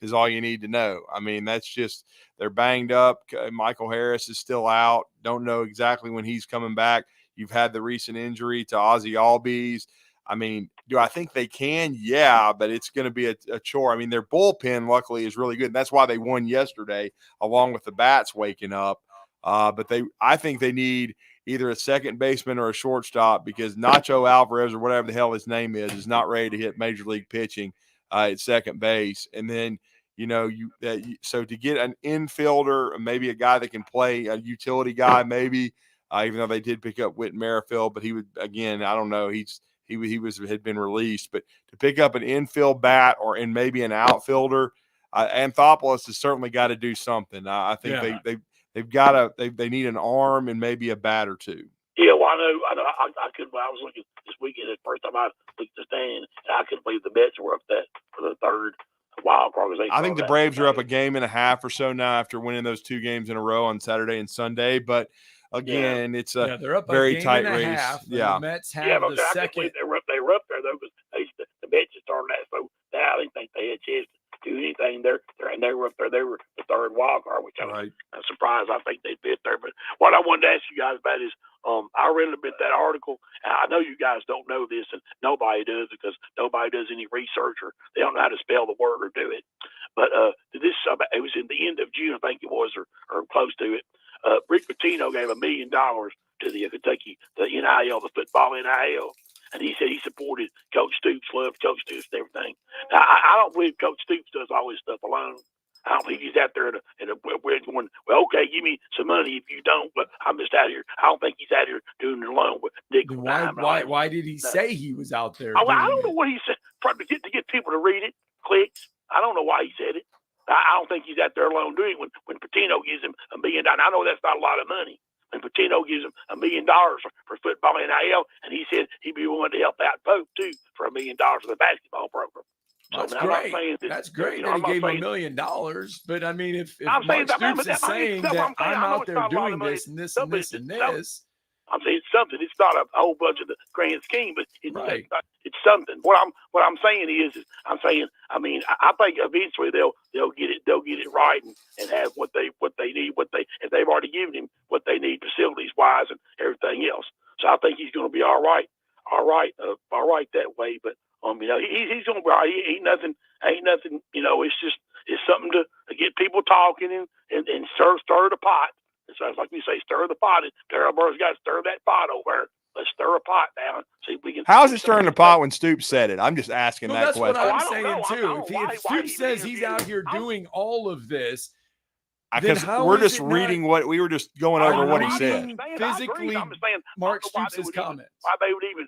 is all you need to know. I mean, that's just they're banged up. Michael Harris is still out. Don't know exactly when he's coming back. You've had the recent injury to Ozzie Albies. I mean, do I think they can? Yeah, but it's going to be a chore. I mean, their bullpen, luckily, is really good. And that's why they won yesterday, along with the bats waking up. But I think they need either a second baseman or a shortstop because Nacho Alvarez or whatever the hell his name is not ready to hit major league pitching at second base. And then, so to get an infielder, maybe a guy that can play, a utility guy, maybe, even though they did pick up Whit Merrifield, but he would, again, I don't know, he had been released, but to pick up an infield bat and maybe an outfielder, Anthopoulos has certainly got to do something. I think they need an arm and maybe a bat or two.
Yeah, well, I know. I couldn't. I was looking this weekend. The first time I looked at the stand, and I couldn't believe the Mets were up that for the third wild card.
I think the Braves are up a game and a half or so now after winning those two games in a row on Saturday and Sunday, but. Again, it's a very tight race.
The Mets have the second.
They were up there though, because the Mets just started that. So now I didn't think they had a chance to do anything. They were up there. They were the third wild card, which I'm surprised. I think they fit there. But what I wanted to ask you guys about is, I read a bit that article. And I know you guys don't know this, and nobody does because nobody does any research or they don't know how to spell the word or do it. But it was in the end of June, I think it was, or close to it. Rick Pitino gave $1 million to the Kentucky, the NIL, the football NIL, and he said he supported Coach Stoops, loved Coach Stoops and everything. Now, I don't believe Coach Stoops does all this stuff alone. I don't think he's out there in a weird going, well, okay, give me some money if you don't, but I'm just out here. I don't think he's out here doing it alone with Dick.
Why did he say he was out there?
I don't know what he said. Probably to get people to read it, clicks. I don't know why he said it. I don't think he's out there alone doing it when Pitino gives him $1 million. I know that's not a lot of money. When Pitino gives him $1 million for football and NIL, and he said he'd be willing to help out Pope too for $1 million for the basketball program.
That's great. That's great that he gave him $1 million. But I mean, if Mark Stoops is saying that I'm out there doing this and this and this and this,
I'm saying it's something. It's not a whole bunch of the grand scheme, but it's something. What I'm saying is I'm saying. I mean, I think eventually they'll get it right and have what they need. If they've already given him what they need facilities wise and everything else. So I think he's going to be all right that way. But you know, he's going to be all right. Ain't nothing. You know, it's something to get people talking and stir the pot. It sounds like we say stir the pot. Darryl Burr's got to stir that pot over there. Let's stir a pot down. See if we can.
How's it stirring the pot when Stoops said it? I'm just asking that question.
That's what I'm saying too. If Stoops says he's out here doing all of this,
because we're just reading what we were just going over what he said.
Physically, Mark Stoops' comments.
Why they would even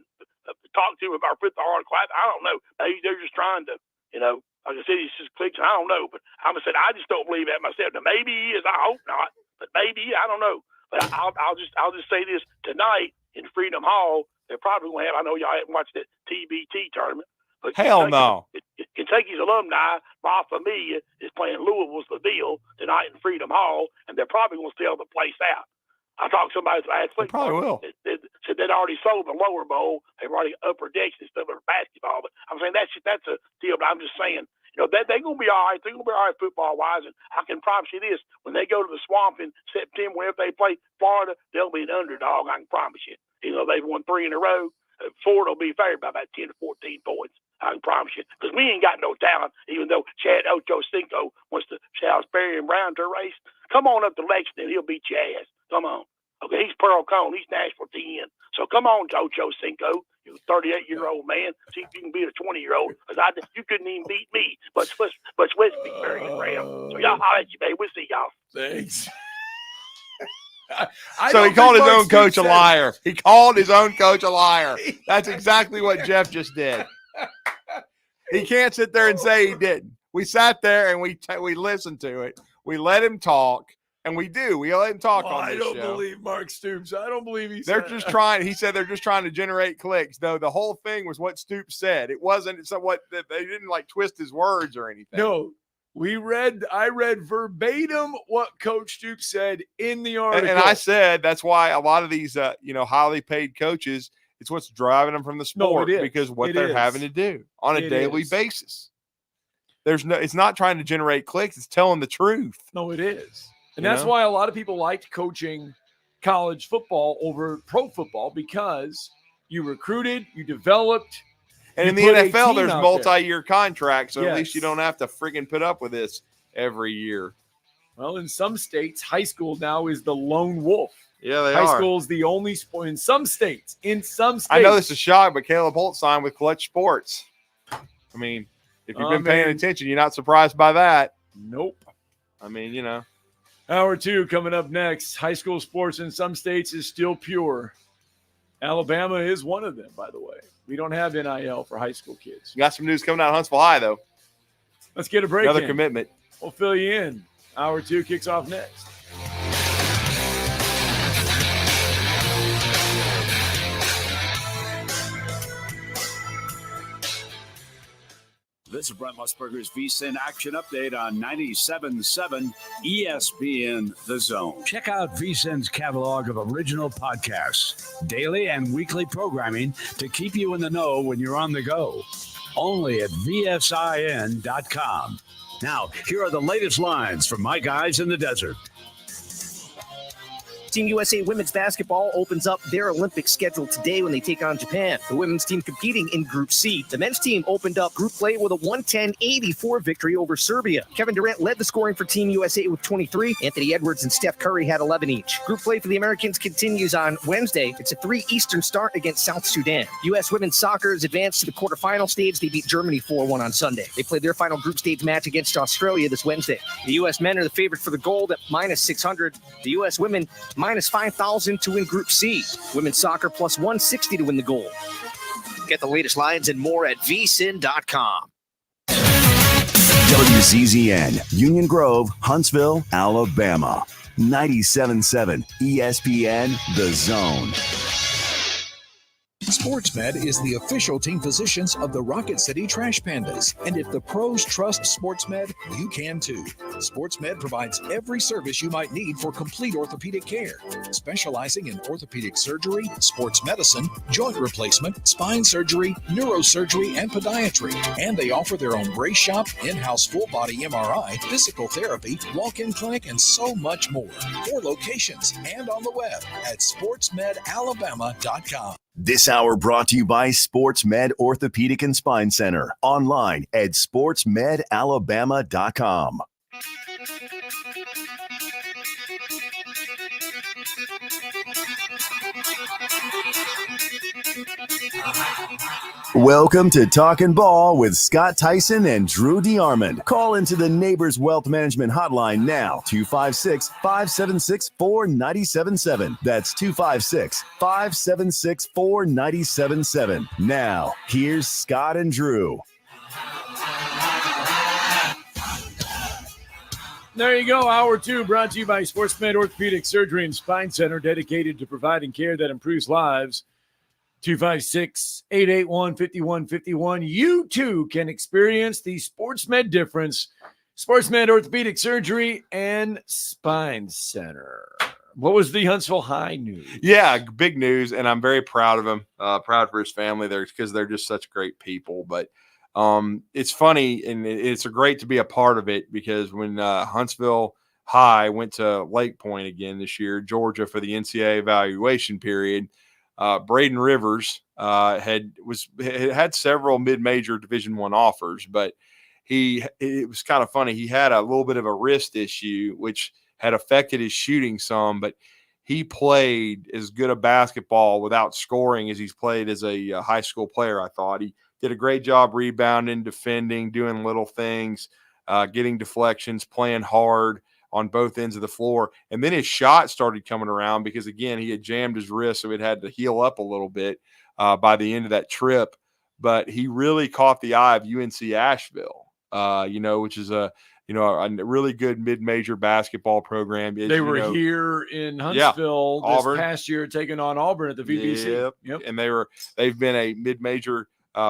talk to him about put the article out? I don't know. Maybe they're just trying to, you know. Like I said, it's just clicks. I don't know, but I'm gonna say I just don't believe that myself. Now maybe he is. I hope not. But maybe, I don't know. But I'll just say this tonight in Freedom Hall. They're probably going to have. I know y'all haven't watched that TBT tournament, but
hell no.
Kentucky's alumni, Ralph Amelia, is playing Louisville's LaVille tonight in Freedom Hall, and they're probably going to sell the place out. I talked to somebody last week.
Probably will.
They said they'd already sold the lower bowl. They've already upper decks and stuff for basketball. But I'm saying that's a deal. But I'm just saying. You know, they're going to be all right. They're going to be all right football-wise. And I can promise you this. When they go to the Swamp in September, whenever they play Florida, they'll be an underdog, I can promise you. You know, they've won 3 in a row. Florida will be favored by about 10 to 14 points, I can promise you. Because we ain't got no talent, even though Chad Ochocinco wants to Charles Berry and Brown to race. Come on up to Lexington. He'll beat your ass. Come on. Okay, he's Pearl Cone. He's Nashville 10. So come on, Ochocinco. You 38-year-old man. See if you can beat a 20-year-old. Because you couldn't even beat me. But West beat Berry and Brown. So y'all holler at you, baby. We'll see y'all.
Thanks.
So he called his own coach a liar. He called his own coach a liar. That's exactly what Jeff just did. He can't sit there and say he didn't. We sat there and we listened to it. We let him talk. And we do. We let him talk on this show.
I don't believe Mark Stoops. I don't believe he
said just trying. He said they're just trying to generate clicks. Though the whole thing was what Stoops said. It wasn't what they didn't like twist his words or anything.
No, I read verbatim what Coach Stoops said in the article.
And I said that's why a lot of these highly paid coaches, it's what's driving them from the sport because what they're having to do on a daily basis. It's not trying to generate clicks. It's telling the truth.
No, it is. And that's why a lot of people liked coaching college football over pro football because you recruited, you developed.
And in the NFL, there's multi-year contracts, so at least you don't have to friggin' put up with this every year.
Well, in some states, high school now is the lone wolf.
Yeah, they are.
High school is the only sport in some states.
I know this is a shock, but Caleb Holt signed with Clutch Sports. I mean, if you've been paying attention, you're not surprised by that.
Nope.
I mean, you know.
Hour 2 coming up next. High school sports in some states is still pure. Alabama is one of them, by the way. We don't have NIL for high school kids.
You got some news coming out of Huntsville High, though.
Let's get a break.
Another commitment.
We'll fill you in. Hour 2 kicks off next.
This is Brent Musburger's VSiN Action Update on 97.7 ESPN The Zone. Check out VSiN's catalog of original podcasts, daily and weekly programming to keep you in the know when you're on the go. Only at VSIN.com. Now, here are the latest lines from my guys in the desert.
Team USA women's basketball opens up their Olympic schedule today when they take on Japan. The women's team competing in Group C. The men's team opened up group play with a 110-84 victory over Serbia. Kevin Durant led the scoring for Team USA with 23. Anthony Edwards and Steph Curry had 11 each. Group play for the Americans continues on Wednesday. It's a 3 Eastern start against South Sudan. U.S. women's soccer is advanced to the quarterfinal stage. They beat Germany 4-1 on Sunday. They played their final group stage match against Australia this Wednesday. The U.S. men are the favorite for the gold at -600. The U.S. women -5,000 to win Group C. Women's soccer +160 to win the gold. Get the latest lines and more at vsin.com.
WZZN, Union Grove, Huntsville, Alabama. 97.7 ESPN, The Zone.
SportsMed is the official team physicians of the Rocket City Trash Pandas. And if the pros trust SportsMed, you can too. SportsMed provides every service you might need for complete orthopedic care, specializing in orthopedic surgery, sports medicine, joint replacement, spine surgery, neurosurgery, and podiatry. And they offer their own brace shop, in-house full-body MRI, physical therapy, walk-in clinic, and so much more. 4 locations and on the web at sportsmedalabama.com.
This hour brought to you by SportsMed Orthopedic and Spine Center. Online at sportsmedalabama.com. Welcome to Talkin' Ball with Scott Tyson and Drew DeArmond. Call into the Neighbors Wealth Management Hotline now, 256-576-4977. That's 256-576-4977. Now, here's Scott and Drew.
There you go. Hour 2 brought to you by SportsMed Orthopedic Surgery and Spine Center, dedicated to providing care that improves lives. 256-881-5151. You too can experience the SportsMed difference. SportsMed Orthopedic Surgery and Spine Center. What was the Huntsville High news?
Yeah, big news, and I'm very proud of him. Proud for his family there because they're just such great people. But it's funny, and it's great to be a part of it because when Huntsville High went to Lake Point again this year, Georgia, for the NCAA evaluation period, Braden Rivers had several mid-major Division I offers, but it was kind of funny. He had a little bit of a wrist issue, which had affected his shooting some, but he played as good a basketball without scoring as he's played as a high school player. I thought he did a great job rebounding, defending, doing little things, getting deflections, playing hard on both ends of the floor. And then his shot started coming around because, again, he had jammed his wrist, so it had to heal up a little bit by the end of that trip. But he really caught the eye of UNC Asheville, which is a really good mid-major basketball program.
They were here in Huntsville this past year, taking on Auburn at the VBC.
Yep. And they've been a mid-major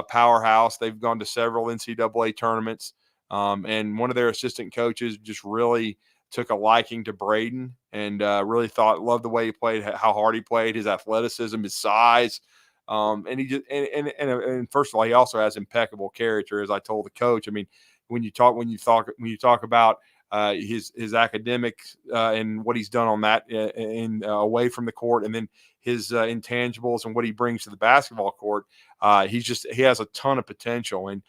powerhouse. They've gone to several NCAA tournaments. And one of their assistant coaches just really took a liking to Braden and really loved the way he played, how hard he played, his athleticism, his size. And he just and first of all, he also has impeccable character, as I told the coach. I mean, when you talk about his academics and what he's done on that away from the court, and then his intangibles and what he brings to the basketball court, he has a ton of potential. And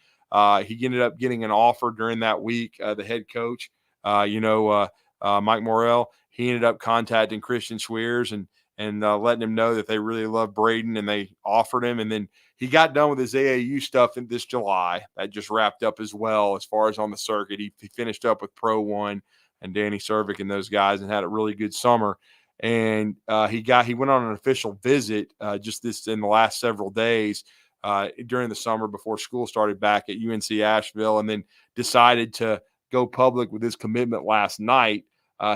he ended up getting an offer during that week. The head coach, Mike Morrell, he ended up contacting Christian Schweers and letting him know that they really love Braden, and they offered him. And then he got done with his AAU stuff in this July. That just wrapped up as well as far as on the circuit. He finished up with Pro One and Danny Servik and those guys and had a really good summer. And he went on an official visit just in the last several days during the summer before school started back at UNC Asheville, and then decided to go public with his commitment last night.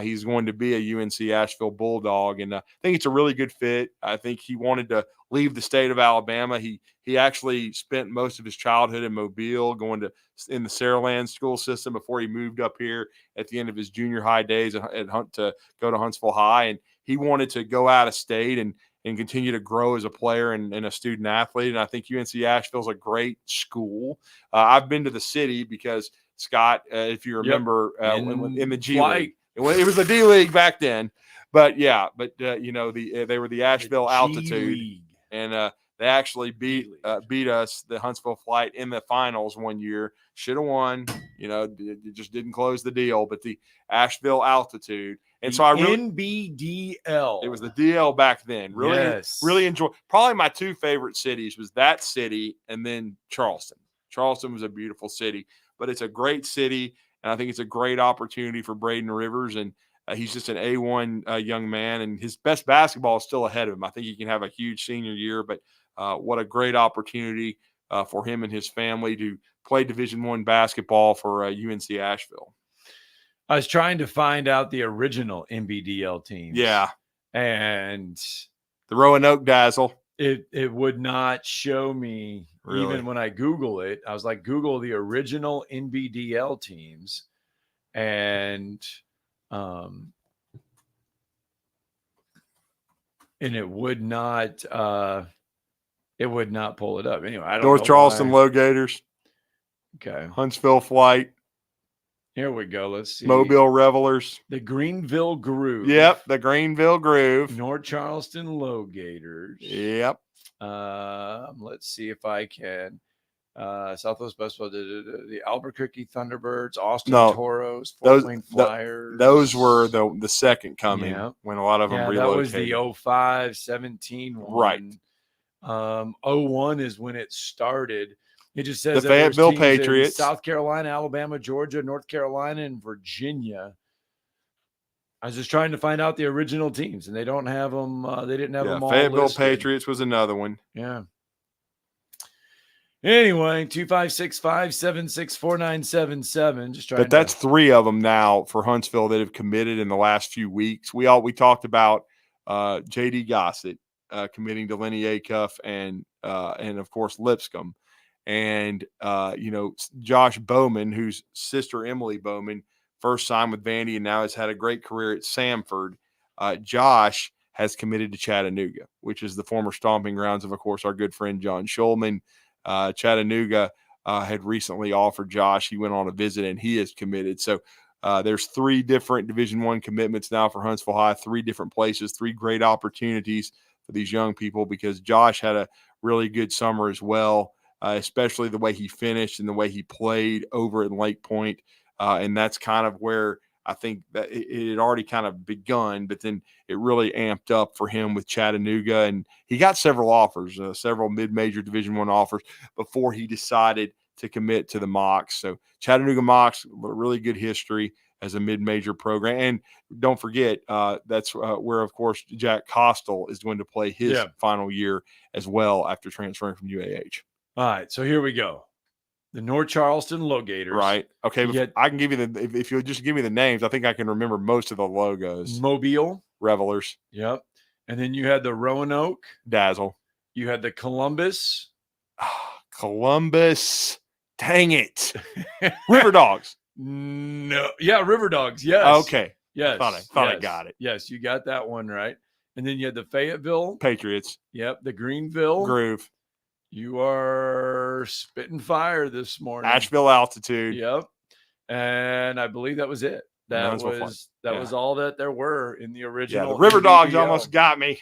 He's going to be a UNC Asheville Bulldog, and I think it's a really good fit. I think he wanted to leave the state of Alabama. He actually spent most of his childhood in Mobile, going in the Saraland school system before he moved up here at the end of his junior high days to go to Huntsville High, and he wanted to go out of state and continue to grow as a player and a student athlete. And I think UNC Asheville is a great school. I've been to the city because, Scott, if you remember, in the G League. It was the D League back then. But they were the Asheville Altitude,
League.
and they actually beat us, the Huntsville Flight, in the finals one year. Should have won, it just didn't close the deal. But the Asheville Altitude, and so I really
NBDL.
It was the DL back then. Really enjoyed. Probably my two favorite cities was that city and then Charleston. Charleston was a beautiful city, but it's a great city, and I think it's a great opportunity for Braden Rivers. And he's just an A1 young man, and his best basketball is still ahead of him. I think he can have a huge senior year, but what a great opportunity for him and his family to play Division I basketball for UNC Asheville.
I was trying to find out the original NBDL teams.
Yeah.
And
the Roanoke Dazzle.
It would not show me,
really?
Even when I Google it. I was like, Google the original NBDL teams, and it would not pull it up. Anyway, I don't know.
North Charleston Low Gators.
Okay.
Huntsville Flight.
Here we go. Let's see.
Mobile Revelers.
The Greenville Groove.
Yep, the Greenville Groove.
North Charleston Low Gators.
Yep.
Let's see if I can. Southwest Basketball, the Albuquerque Thunderbirds, Austin Toros, Fort Wayne Flyers.
Those were the second coming when a lot of them relocated.
That was the 05-17 one.
Right.
01 is when it started. It just says
the Fayetteville Patriots,
South Carolina, Alabama, Georgia, North Carolina, and Virginia. I was just trying to find out the original teams, and they don't have them. They didn't have them all
Fayetteville
listed.
Patriots was another one.
Yeah. Anyway, 256-576-4977. Just trying.
But that's three of them now for Huntsville that have committed in the last few weeks. We talked about J.D. Gossett committing to Lenny Acuff and of course Lipscomb. And, Josh Bowman, whose sister Emily Bowman first signed with Vandy and now has had a great career at Samford. Josh has committed to Chattanooga, which is the former stomping grounds of course, our good friend John Schulman. Chattanooga had recently offered Josh. He went on a visit and he is committed. So there's three different Division I commitments now for Huntsville High, three different places, three great opportunities for these young people because Josh had a really good summer as well. Especially the way he finished and the way he played over at Lake Point. And that's kind of where I think that it had already kind of begun, but then it really amped up for him with Chattanooga. And he got several offers, several mid-major Division I offers before he decided to commit to the Mocs. So Chattanooga Mocs, really good history as a mid-major program. And don't forget, that's where, of course, Jack Costal is going to play his final year as well after transferring from UAH.
All right, so here we go. The North Charleston Low Gators.
Right. Okay, I can give you if you'll just give me the names, I think I can remember most of the logos.
Mobile.
Revelers.
Yep. And then you had the Roanoke.
Dazzle.
You had the Columbus.
Columbus. Dang it. River Dogs.
No. Yeah, River Dogs. Yes.
Okay.
Yes.
Thought I got it.
Yes, you got that one right. And then you had the Fayetteville
Patriots.
Yep. The Greenville
Groove.
You are spitting fire this morning.
Asheville Altitude.
Yep. And I believe that was it. That was all that there were in the original.
Yeah, the River Dogs almost got me.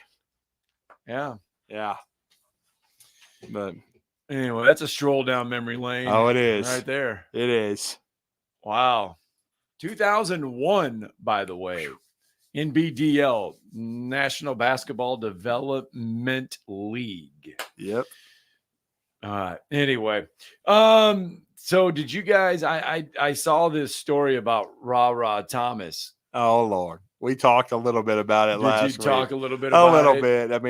Yeah.
Yeah. But
anyway, that's a stroll down memory lane.
Oh, it is.
Right there.
It is.
Wow. 2001, by the way. NBDL, National Basketball Development League.
Yep.
Anyway, so did you guys? I saw this story about Ra Thomas.
Oh Lord, we talked a little bit about it last week.
Did you talk a little bit about it?
A little bit. I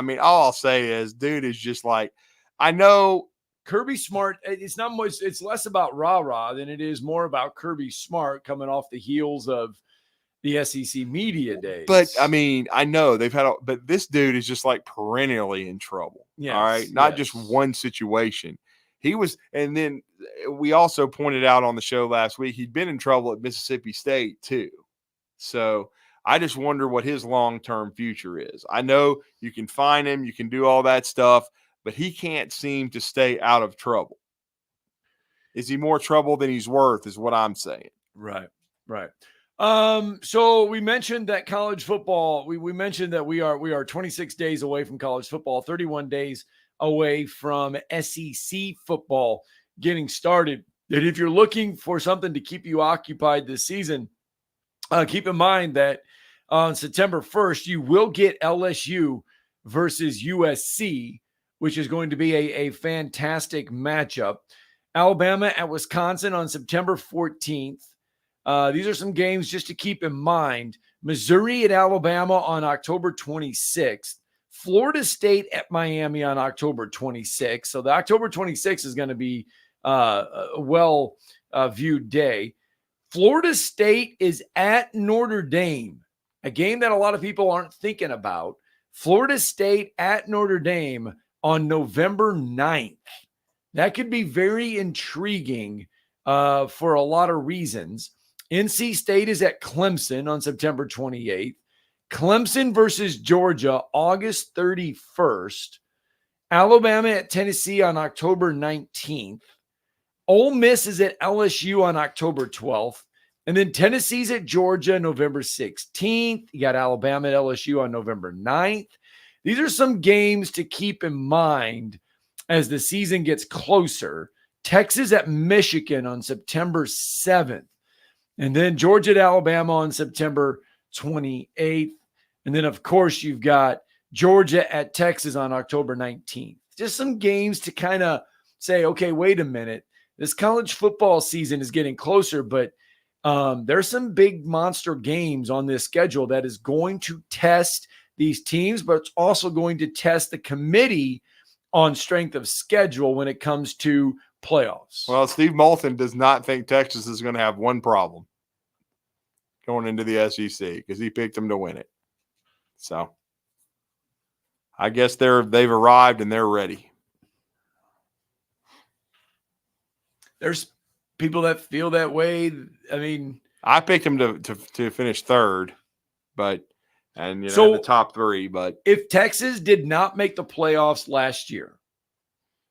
mean, all I'll say is, dude is just like, I know
Kirby Smart. It's not much. It's less about Ra than it is more about Kirby Smart coming off the heels of the SEC media days.
But I mean, I know they've had, but this dude is just like perennially in trouble.
Yeah.
All right. Not just one situation. He was, and then we also pointed out on the show last week, he'd been in trouble at Mississippi State too. So I just wonder what his long-term future is. I know you can find him, you can do all that stuff, but he can't seem to stay out of trouble. Is he more trouble than he's worth is what I'm saying.
Right. Right. So we mentioned that college football, we mentioned that we are 26 days away from college football, 31 days away from SEC football getting started. And if you're looking for something to keep you occupied this season, keep in mind that on September 1st, you will get LSU versus USC, which is going to be a fantastic matchup. Alabama at Wisconsin on September 14th. These are some games just to keep in mind. Missouri at Alabama on October 26th. Florida State at Miami on October 26th. So the October 26th is going to be a well-viewed day. Florida State is at Notre Dame, a game that a lot of people aren't thinking about. Florida State at Notre Dame on November 9th. That could be very intriguing for a lot of reasons. NC State is at Clemson on September 28th. Clemson versus Georgia, August 31st. Alabama at Tennessee on October 19th. Ole Miss is at LSU on October 12th. And then Tennessee's at Georgia, November 16th. You got Alabama at LSU on November 9th. These are some games to keep in mind as the season gets closer. Texas at Michigan on September 7th. And then Georgia at Alabama on September 28th. And then, of course, you've got Georgia at Texas on October 19th. Just some games to kind of say, okay, wait a minute. This college football season is getting closer, but there's some big monster games on this schedule that is going to test these teams, but it's also going to test the committee on strength of schedule when it comes to playoffs.
Well, Steve Moulton does not think Texas is going to have one problem going into the SEC because he picked them to win it. So I guess they've arrived and they're ready.
There's people that feel that way. I mean,
I picked them to finish third, but
so
the top three. But
if Texas did not make the playoffs last year,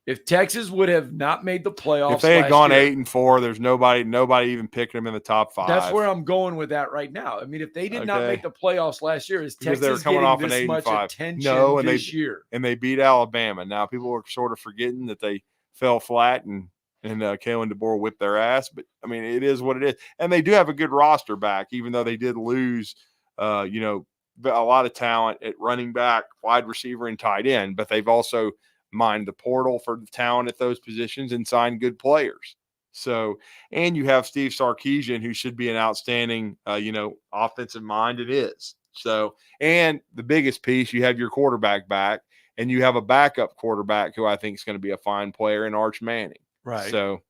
if Texas would have not made the playoffs,
if they had gone 8-4, there's nobody even picking them in the top 5.
That's where I'm going with that right now. I mean, if they did not make the playoffs last year, is
because
Texas
coming
getting
off
this
an 8-5.
much attention this year?
And they beat Alabama. Now people are sort of forgetting that they fell flat and Kalen DeBoer whipped their ass. But I mean, it is what it is. And they do have a good roster back, even though they did lose, a lot of talent at running back, wide receiver, and tight end. But they've also mined the portal for the talent at those positions and signed good players. So, and you have Steve Sarkisian, who should be an outstanding, offensive mind. It is. So, and the biggest piece, you have your quarterback back, and you have a backup quarterback who I think is going to be a fine player in Arch Manning.
Right.
So,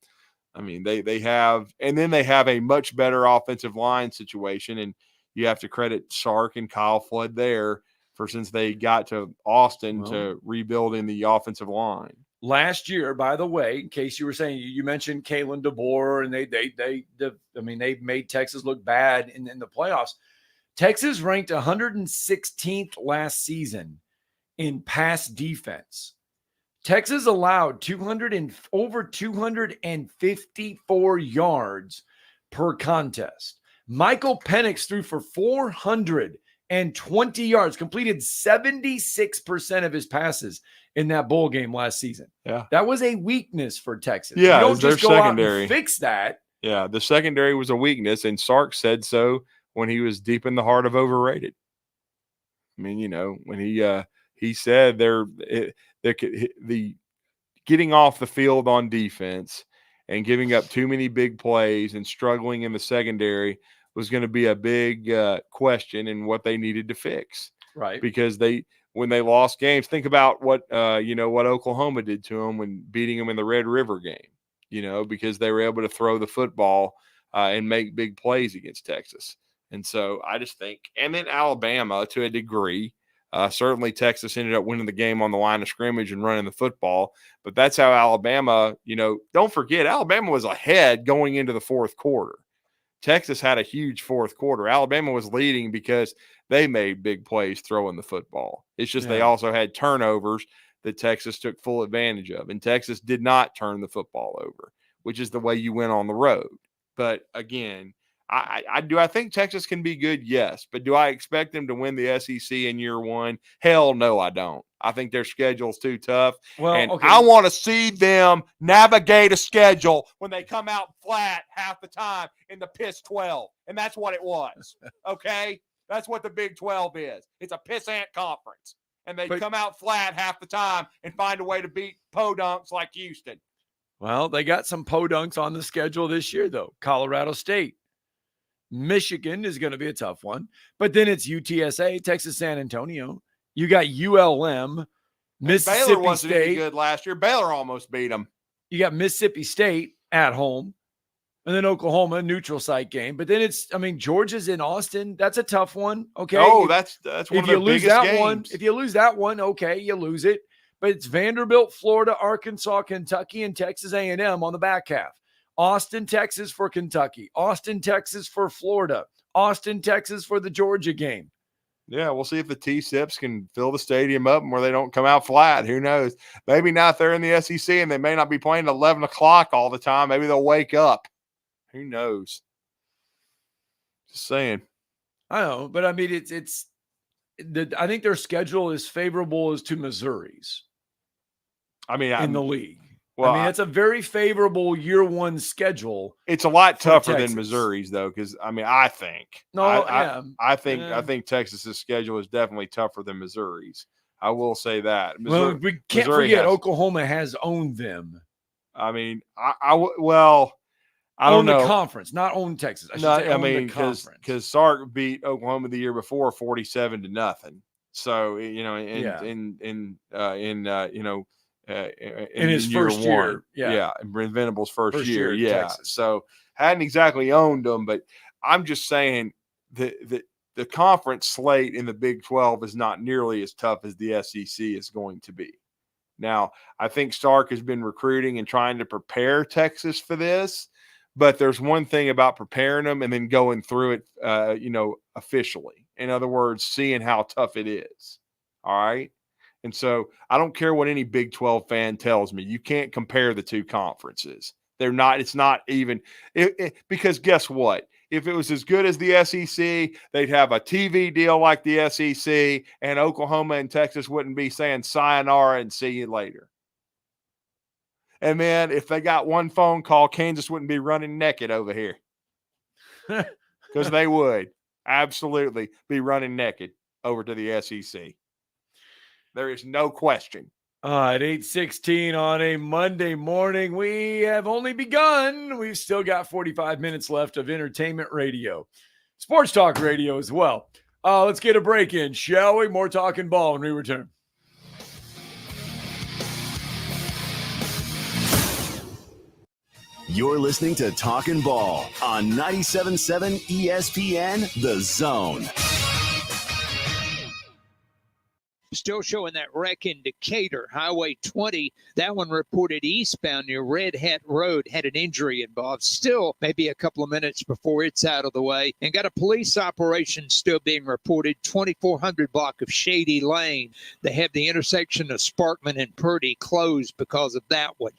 I mean, they have, and then they have a much better offensive line situation, and you have to credit Sark and Kyle Flood there for since they got to Austin to rebuilding the offensive line.
Last year, by the way, in case you were saying, you mentioned Kalen DeBoer, and they made Texas look bad in the playoffs. Texas ranked 116th last season in pass defense. Texas allowed over 254 yards per contest. Michael Penix threw for 420 yards, completed 76% of his passes in that bowl game last season.
Yeah.
That was a weakness for Texas.
Yeah,
you don't just go
secondary.
out and fix that.
Yeah, the secondary was a weakness, and Sark said so when he was deep in the heart of overrated. I mean, when he said the getting off the field on defense and giving up too many big plays and struggling in the secondary was going to be a big question and what they needed to fix.
Right.
Because when they lost games, think about what Oklahoma did to them when beating them in the Red River game, because they were able to throw the football and make big plays against Texas. And so I just think, and then Alabama to a degree, certainly Texas ended up winning the game on the line of scrimmage and running the football, but that's how Alabama, don't forget, Alabama was ahead going into the fourth quarter. Texas had a huge fourth quarter. Alabama was leading because they made big plays throwing the football. It's just they also had turnovers that Texas took full advantage of, and Texas did not turn the football over, which is the way you win on the road. But again, I think Texas can be good? Yes. But do I expect them to win the SEC in year one? Hell no, I don't. I think their schedule's too tough. And I want to see them navigate a schedule when they come out flat half the time in the piss 12. And that's what it was. Okay? That's what the Big 12 is. It's a pissant conference. And they come out flat half the time and find a way to beat podunks like Houston.
Well, they got some podunks on the schedule this year, though. Colorado State. Michigan is going to be a tough one. But then it's UTSA, Texas San Antonio. You got ULM, Mississippi
Baylor wasn't
State.
any good last year. Baylor almost beat them.
You got Mississippi State at home. And then Oklahoma, neutral site game. But then Georgia's in Austin. That's a tough one. Okay.
Oh, that's one of their biggest games.
If you lose that one, okay, you lose it. But it's Vanderbilt, Florida, Arkansas, Kentucky, and Texas A&M on the back half. Austin, Texas for Kentucky. Austin, Texas for Florida. Austin, Texas for the Georgia game.
Yeah, we'll see if the T-Sips can fill the stadium up and where they don't come out flat. Who knows? Maybe not if they're in the SEC and they may not be playing at 11 o'clock all the time. Maybe they'll wake up. Who knows? Just saying.
I know, but I mean, I think their schedule is favorable as to Missouri's.
I mean,
in the league.
Well,
I mean, it's a very favorable year one schedule.
It's a lot tougher than Missouri's, though, because I think. I think Texas's schedule is definitely tougher than Missouri's. I will say that.
Well, we can't forget Oklahoma has owned them.
I mean, I don't know.
The conference, not own Texas.
Because Sark beat Oklahoma the year before 47-0. So in
his first year,
in Venable's first year,
Texas.
So hadn't exactly owned them, but I'm just saying the conference slate in the Big 12 is not nearly as tough as the SEC is going to be. Now, I think Stark has been recruiting and trying to prepare Texas for this. But there's one thing about preparing them and then going through it, officially. In other words, seeing how tough it is. All right. And so I don't care what any Big 12 fan tells me. You can't compare the two conferences. It's not even because guess what? If it was as good as the SEC, they'd have a TV deal like the SEC, and Oklahoma and Texas wouldn't be saying sayonara and see you later. And then if they got one phone call, Kansas wouldn't be running naked over here. Because they would absolutely be running naked over to the SEC. There is no question.
At 8:16 on a Monday morning, we have only begun. We've still got 45 minutes left of entertainment radio. Sports talk radio as well. Let's get a break in, shall we? More talking ball when we return.
You're listening to Talkin' Ball on 97.7 ESPN, The Zone.
Still showing that wreck in Decatur, Highway 20. That one reported eastbound near Red Hat Road, had an injury involved. Still maybe a couple of minutes before it's out of the way. And got a police operation still being reported, 2400 block of Shady Lane. They have the intersection of Sparkman and Purdy closed because of that one.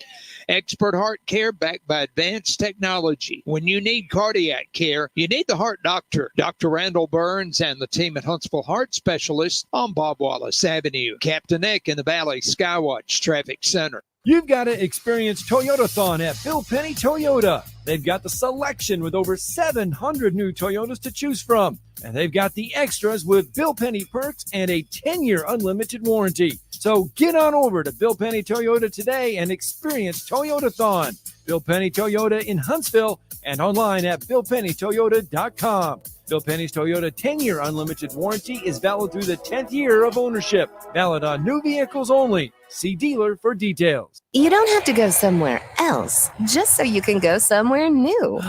Expert heart care backed by advanced technology. When you need cardiac care, you need the heart doctor. Dr. Randall Burns and the team at Huntsville Heart Specialists on Bob Wallace Avenue. Captain Nick in the Valley Skywatch Traffic Center.
You've got to experience Toyotathon at Bill Penny Toyota. They've got the selection with over 700 new Toyotas to choose from. And they've got the extras with Bill Penny perks and a 10-year unlimited warranty. So get on over to Bill Penny Toyota today and experience Toyotathon. Bill Penny Toyota in Huntsville and online at BillPennyToyota.com. Bill Penny's Toyota 10-year unlimited warranty is valid through the 10th year of ownership. Valid on new vehicles only. See dealer for details.
You don't have to go somewhere else just so you can go somewhere new.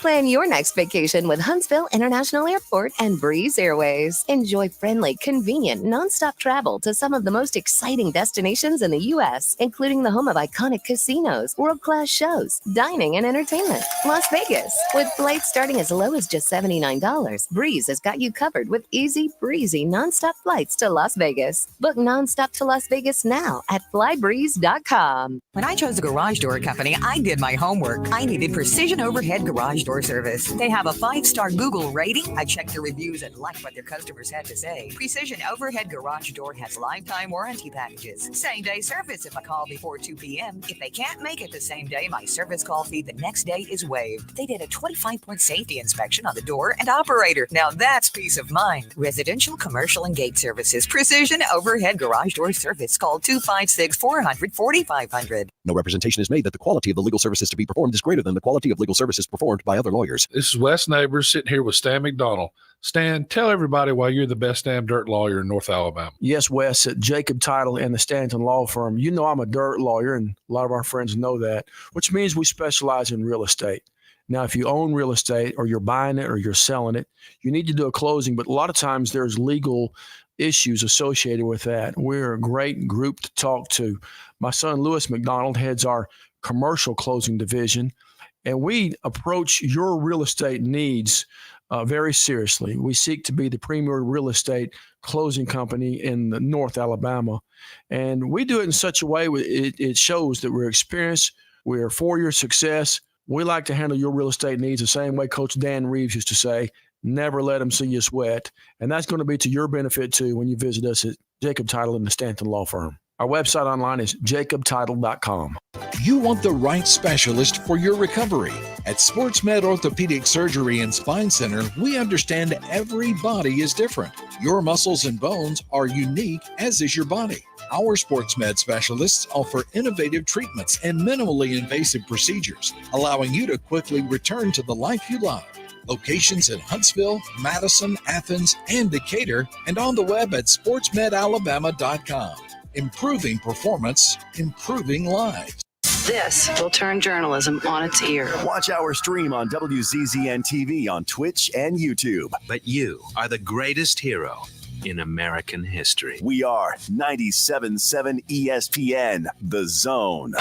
Plan your next vacation with Huntsville International Airport and Breeze Airways. Enjoy friendly, convenient, nonstop travel to some of the most exciting destinations in the U.S., including the home of iconic casinos, world-class shows, dining, and entertainment. Las Vegas. With flights starting as low as just $79, Breeze has got you covered with easy, breezy, nonstop flights to Las Vegas. Book nonstop to Las Vegas now at flybreeze.com.
When I chose a garage door company, I did my homework. I needed precision Precision Overhead Garage Door Service. They have a 5-star Google rating. I checked the reviews and liked what their customers had to say. Precision Overhead Garage Door has lifetime warranty packages. Same-day service if I call before 2 p.m. If they can't make it the same day, my service call fee the next day is waived. They did a 25-point safety inspection on the door and operator. Now that's peace of mind. Residential, commercial, and gate services. Precision Overhead Garage Door Service. Call 256-400-4500.
No representation is made that the quality of the legal services to be performed is greater than the quality of legal services performed by other lawyers.
This is Wes Neighbors sitting here with Stan McDonald. Stan, tell everybody why you're the best damn dirt lawyer in North Alabama.
Yes, Wes, at Jacob Title and the Stanton Law Firm. You know I'm a dirt lawyer, and a lot of our friends know that, which means we specialize in real estate. Now, if you own real estate or you're buying it or you're selling it, you need to do a closing, but a lot of times there's legal issues associated with that. We're a great group to talk to. My son, Lewis McDonald, heads our commercial closing division, and we approach your real estate needs very seriously. We seek to be the premier real estate closing company in North Alabama, and we do it in such a way it shows that we're experienced, we're for your success. We like to handle your real estate needs the same way Coach Dan Reeves used to say, never let them see you sweat. And that's going to be to your benefit, too, when you visit us at Jacob Title and the Stanton Law Firm. Our website online is jacobtitle.com.
You want the right specialist for your recovery. At SportsMed Orthopedic Surgery and Spine Center, we understand every body is different. Your muscles and bones are unique, as is your body. Our SportsMed specialists offer innovative treatments and minimally invasive procedures, allowing you to quickly return to the life you love. Locations in Huntsville, Madison, Athens, and Decatur, and on the web at sportsmedalabama.com. Improving performance, improving lives.
This will turn journalism on its ear.
Watch our stream on WZZN TV on Twitch and YouTube.
But you are the greatest hero in American history.
We are 97.7 ESPN, The Zone.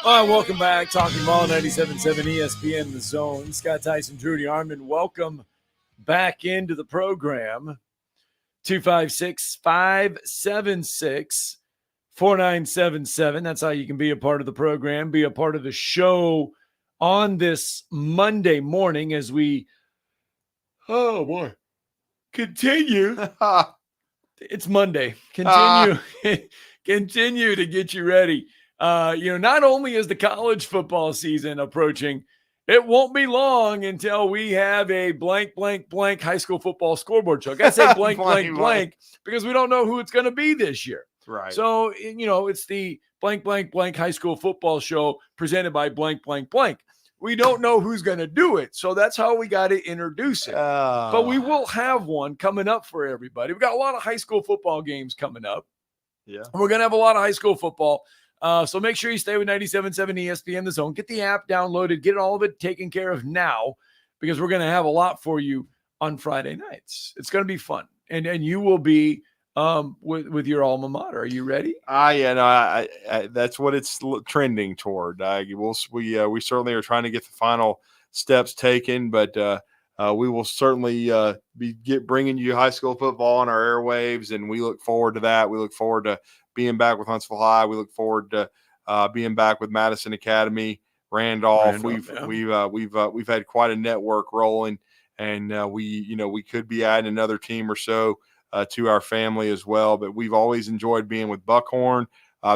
All right, welcome back. Talking Ball, 97.7 ESPN, The Zone. Scott Tyson, Drew DeArmond, welcome back into the program. 256-576-4977. That's how you can be a part of the program, be a part of the show on this Monday morning as we, continue. It's Monday. Continue to get you ready. Not only is the college football season approaching, it won't be long until we have a blank, blank, blank high school football scoreboard show. I gotta say blank, blank, blank, because we don't know who it's going to be this year.
Right.
So, it's the blank, blank, blank high school football show presented by blank, blank, blank. We don't know who's going to do it. So that's how we got to introduce it. But we will have one coming up for everybody. We've got a lot of high school football games coming up.
Yeah.
And we're going to have a lot of high school football. So make sure you stay with 97.7 ESPN The Zone. Get the app downloaded. Get all of it taken care of now, because we're going to have a lot for you on Friday nights. It's going to be fun. And you will be with your alma mater. Are you ready?
I that's what it's trending toward. We certainly are trying to get the final steps taken, but we will certainly be bringing you high school football on our airwaves, and we look forward to that. We look forward to being back with Huntsville High. We look forward to being back with Madison Academy, Randolph. We've had quite a network rolling, and we could be adding another team or so to our family as well. But we've always enjoyed being with Buckhorn.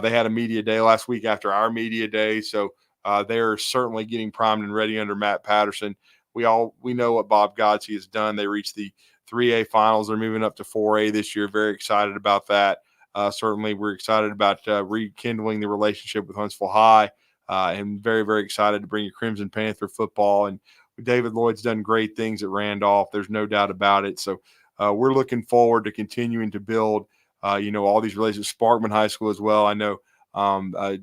They had a media day last week after our media day, so they're certainly getting primed and ready under Matt Patterson. We know what Bob Godsey has done. They reached the 3A finals. They're moving up to 4A this year. Very excited about that. Certainly, we're excited about rekindling the relationship with Huntsville High, and very, very excited to bring you Crimson Panther football. And David Lloyd's done great things at Randolph. There's no doubt about it. So we're looking forward to continuing to build, all these relationships. Sparkman High School as well. I know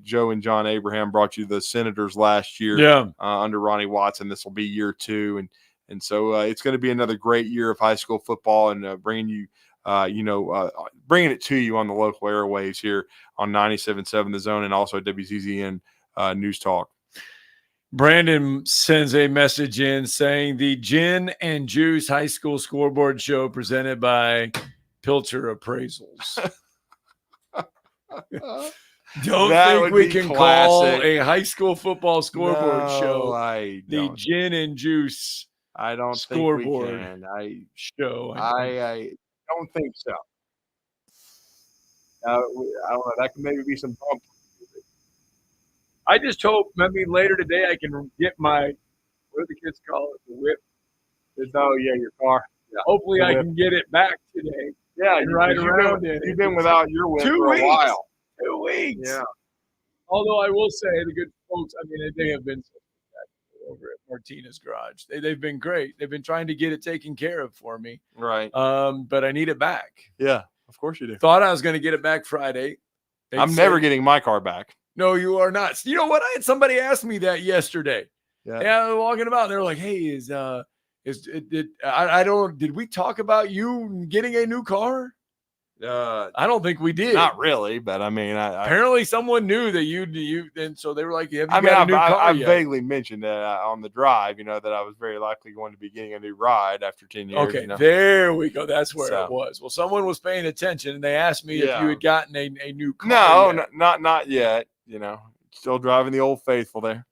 Joe and John Abraham brought you the Senators last year under Ronnie Watson. This will be year 2. And so it's going to be another great year of high school football, and bringing you bringing it to you on the local airwaves here on 97.7 The Zone, and also WZZN News Talk.
Brandon sends a message in saying the Gin and Juice High School Scoreboard Show presented by Pilcher appraisals.
Don't
think we can call a high school football scoreboard show the
don't.
gin and juice
I don't
scoreboard
think we can.
show.
I don't think so. I don't know. That could maybe be some bump.
I just hope, later today I can get my, what do the kids call it, the whip?
Your car. Yeah.
Hopefully I can get it back today.
Yeah,
and ride around in it.
You've been without your whip for a while.
2 weeks.
Yeah.
Although I will say the good folks, they have been so spectacular over at Martina's Garage. They've been great. They've been trying to get it taken care of for me.
Right.
But I need it back.
Yeah, of course you do.
Thought I was going to get it back Friday.
I'm never getting my car back.
No, you are not. You know what? I had somebody ask me that yesterday. Yeah, walking about, and they're like, "Hey, did we talk about you getting a new car?" I don't think we did.
Not really, but
apparently someone knew that you, and so they were like, "Have you got a new car
I
yet?"
vaguely mentioned on the drive, that I was very likely going to be getting a new ride after 10 years.
Okay, there we go. That's where it was. Well, someone was paying attention, and they asked me if you had gotten a new car.
No, not yet. Still driving the Old Faithful there.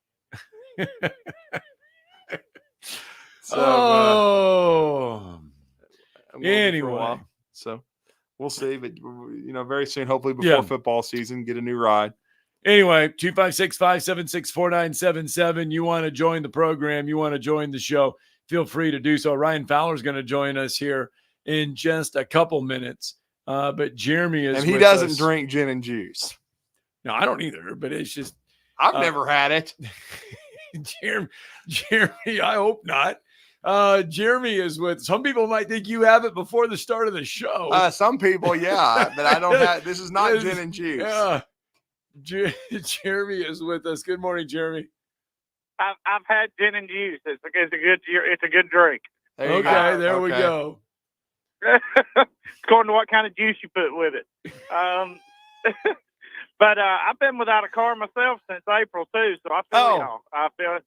Anyway,
so we'll see, but very soon, hopefully before football season, get a new ride.
Anyway, 256-576-4977. You want to join the program, you want to join the show, feel free to do so. Ryan Fowler is going to join us here in just a couple minutes. But Jeremy is,
and he doesn't drink gin and juice.
No, I don't either, but it's just
I've never had it.
Jeremy, I hope not. Jeremy is with, some people might think you have it before the start of the show.
Some people, yeah, but I don't have, this is not gin and juice.
Yeah. Jeremy is with us. Good morning, Jeremy.
I've had gin and juice. It's a good drink.
There we go.
According to what kind of juice you put with it. But I've been without a car myself since April too, so I feel I feel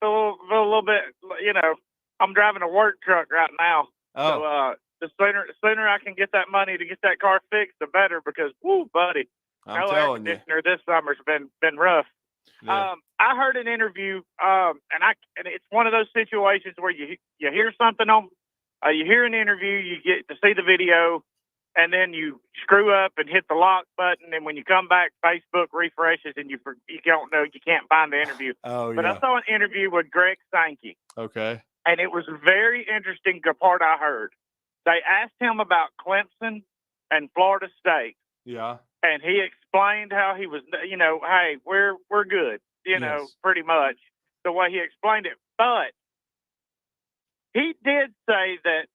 a little bit. I'm driving a work truck right now. So the sooner I can get that money to get that car fixed, the better. Because buddy, no air conditioner this summer's been rough.
Yeah.
I heard an interview, and it's one of those situations where you hear something on, you hear an interview, you get to see the video, and then you screw up and hit the lock button, and when you come back, Facebook refreshes, and you don't know, you can't find the interview. But I saw an interview with Greg Sankey.
Okay.
And it was very interesting, the part I heard. They asked him about Clemson and Florida State.
Yeah.
And he explained how he was, hey, we're good, pretty much the way he explained it. But he did say that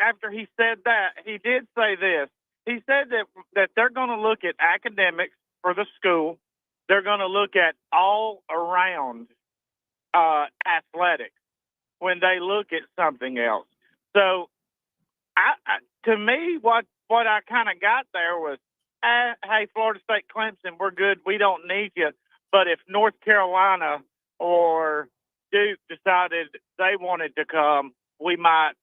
after he said that, he did say this. He said that they're going to look at academics for the school. They're going to look at all around athletics when they look at something else. So, to me, what I kind of got there was, hey, Florida State, Clemson, we're good. We don't need you. But if North Carolina or Duke decided they wanted to come, we might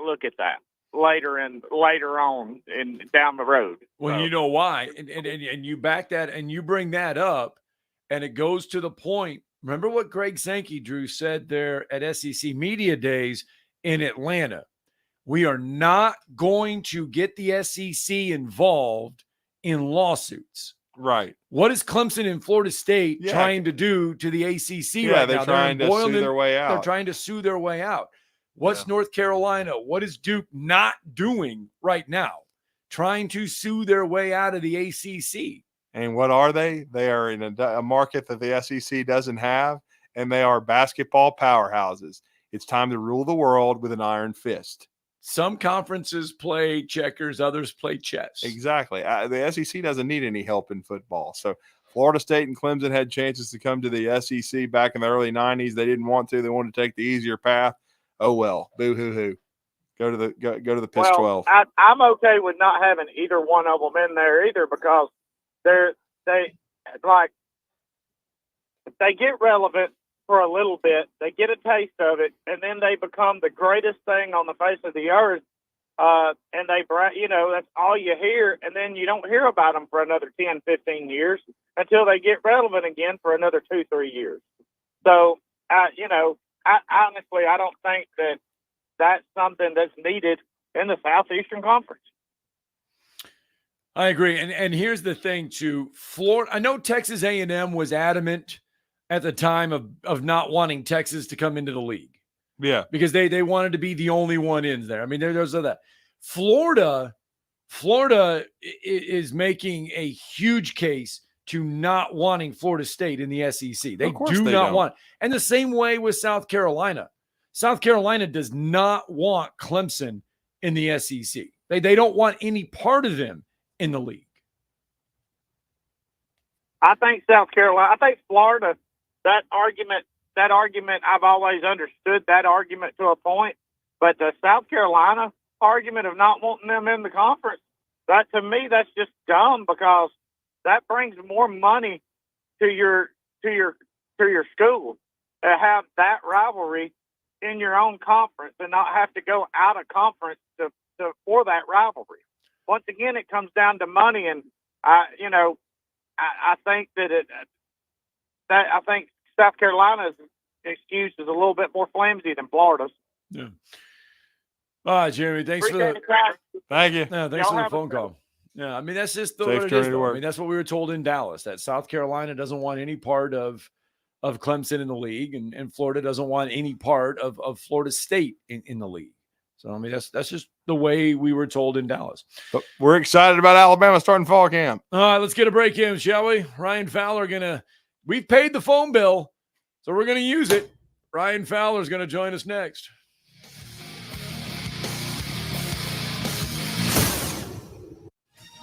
look at that later on and down the road.
Well, you know why, and you back that and you bring that up, and it goes to the point. Remember what Greg Sankey, Drew, said there at SEC Media Days in Atlanta. We are not going to get the SEC involved in lawsuits.
Right.
What is Clemson and Florida State trying to do to the ACC right now?
They're trying to sue their way out.
They're trying to sue their way out. What's North Carolina? What is Duke not doing right now? Trying to sue their way out of the ACC.
And what are they? They are in a market that the SEC doesn't have, and they are basketball powerhouses. It's time to rule the world with an iron fist.
Some conferences play checkers, others play chess.
Exactly. The SEC doesn't need any help in football. So Florida State and Clemson had chances to come to the SEC back in the early 90s. They didn't want to. They wanted to take the easier path. Oh, well. Boo-hoo-hoo. Go to the Piss 12.
I'm okay with not having either one of them in there either, because they get relevant for a little bit, they get a taste of it, and then they become the greatest thing on the face of the earth and that's all you hear, and then you don't hear about them for another 10, 15 years until they get relevant again for another 2-3 years. So, I honestly, I don't think that that's something that's needed in the Southeastern Conference.
I agree. And here's the thing, too. Florida, I know Texas A&M was adamant at the time of not wanting Texas to come into the league.
Yeah.
Because they wanted to be the only one in there. I mean, there's that. Florida is making a huge case to not wanting Florida State in the SEC. They do not want. And the same way with South Carolina. South Carolina does not want Clemson in the SEC. They don't want any part of them in the league.
I think Florida, that argument, I've always understood that argument to a point, but the South Carolina argument of not wanting them in the conference, that to me, that's just dumb, because that brings more money to your school to have that rivalry in your own conference and not have to go out of conference for that rivalry. Once again, it comes down to money, and I think I think South Carolina's excuse is a little bit more flimsy than Florida's.
Yeah. All right, Jeremy. Thanks for the
Thank you.
No, thanks for the phone call. Yeah, I mean, that's just what it is. I mean, that's what we were told in Dallas, that South Carolina doesn't want any part of Clemson in the league, and Florida doesn't want any part of Florida State in the league. So, I mean, that's just the way we were told in Dallas.
But we're excited about Alabama starting fall camp.
All right, let's get a break in, shall we? Ryan Fowler we've paid the phone bill, so we're going to use it. Ryan Fowler is going to join us next.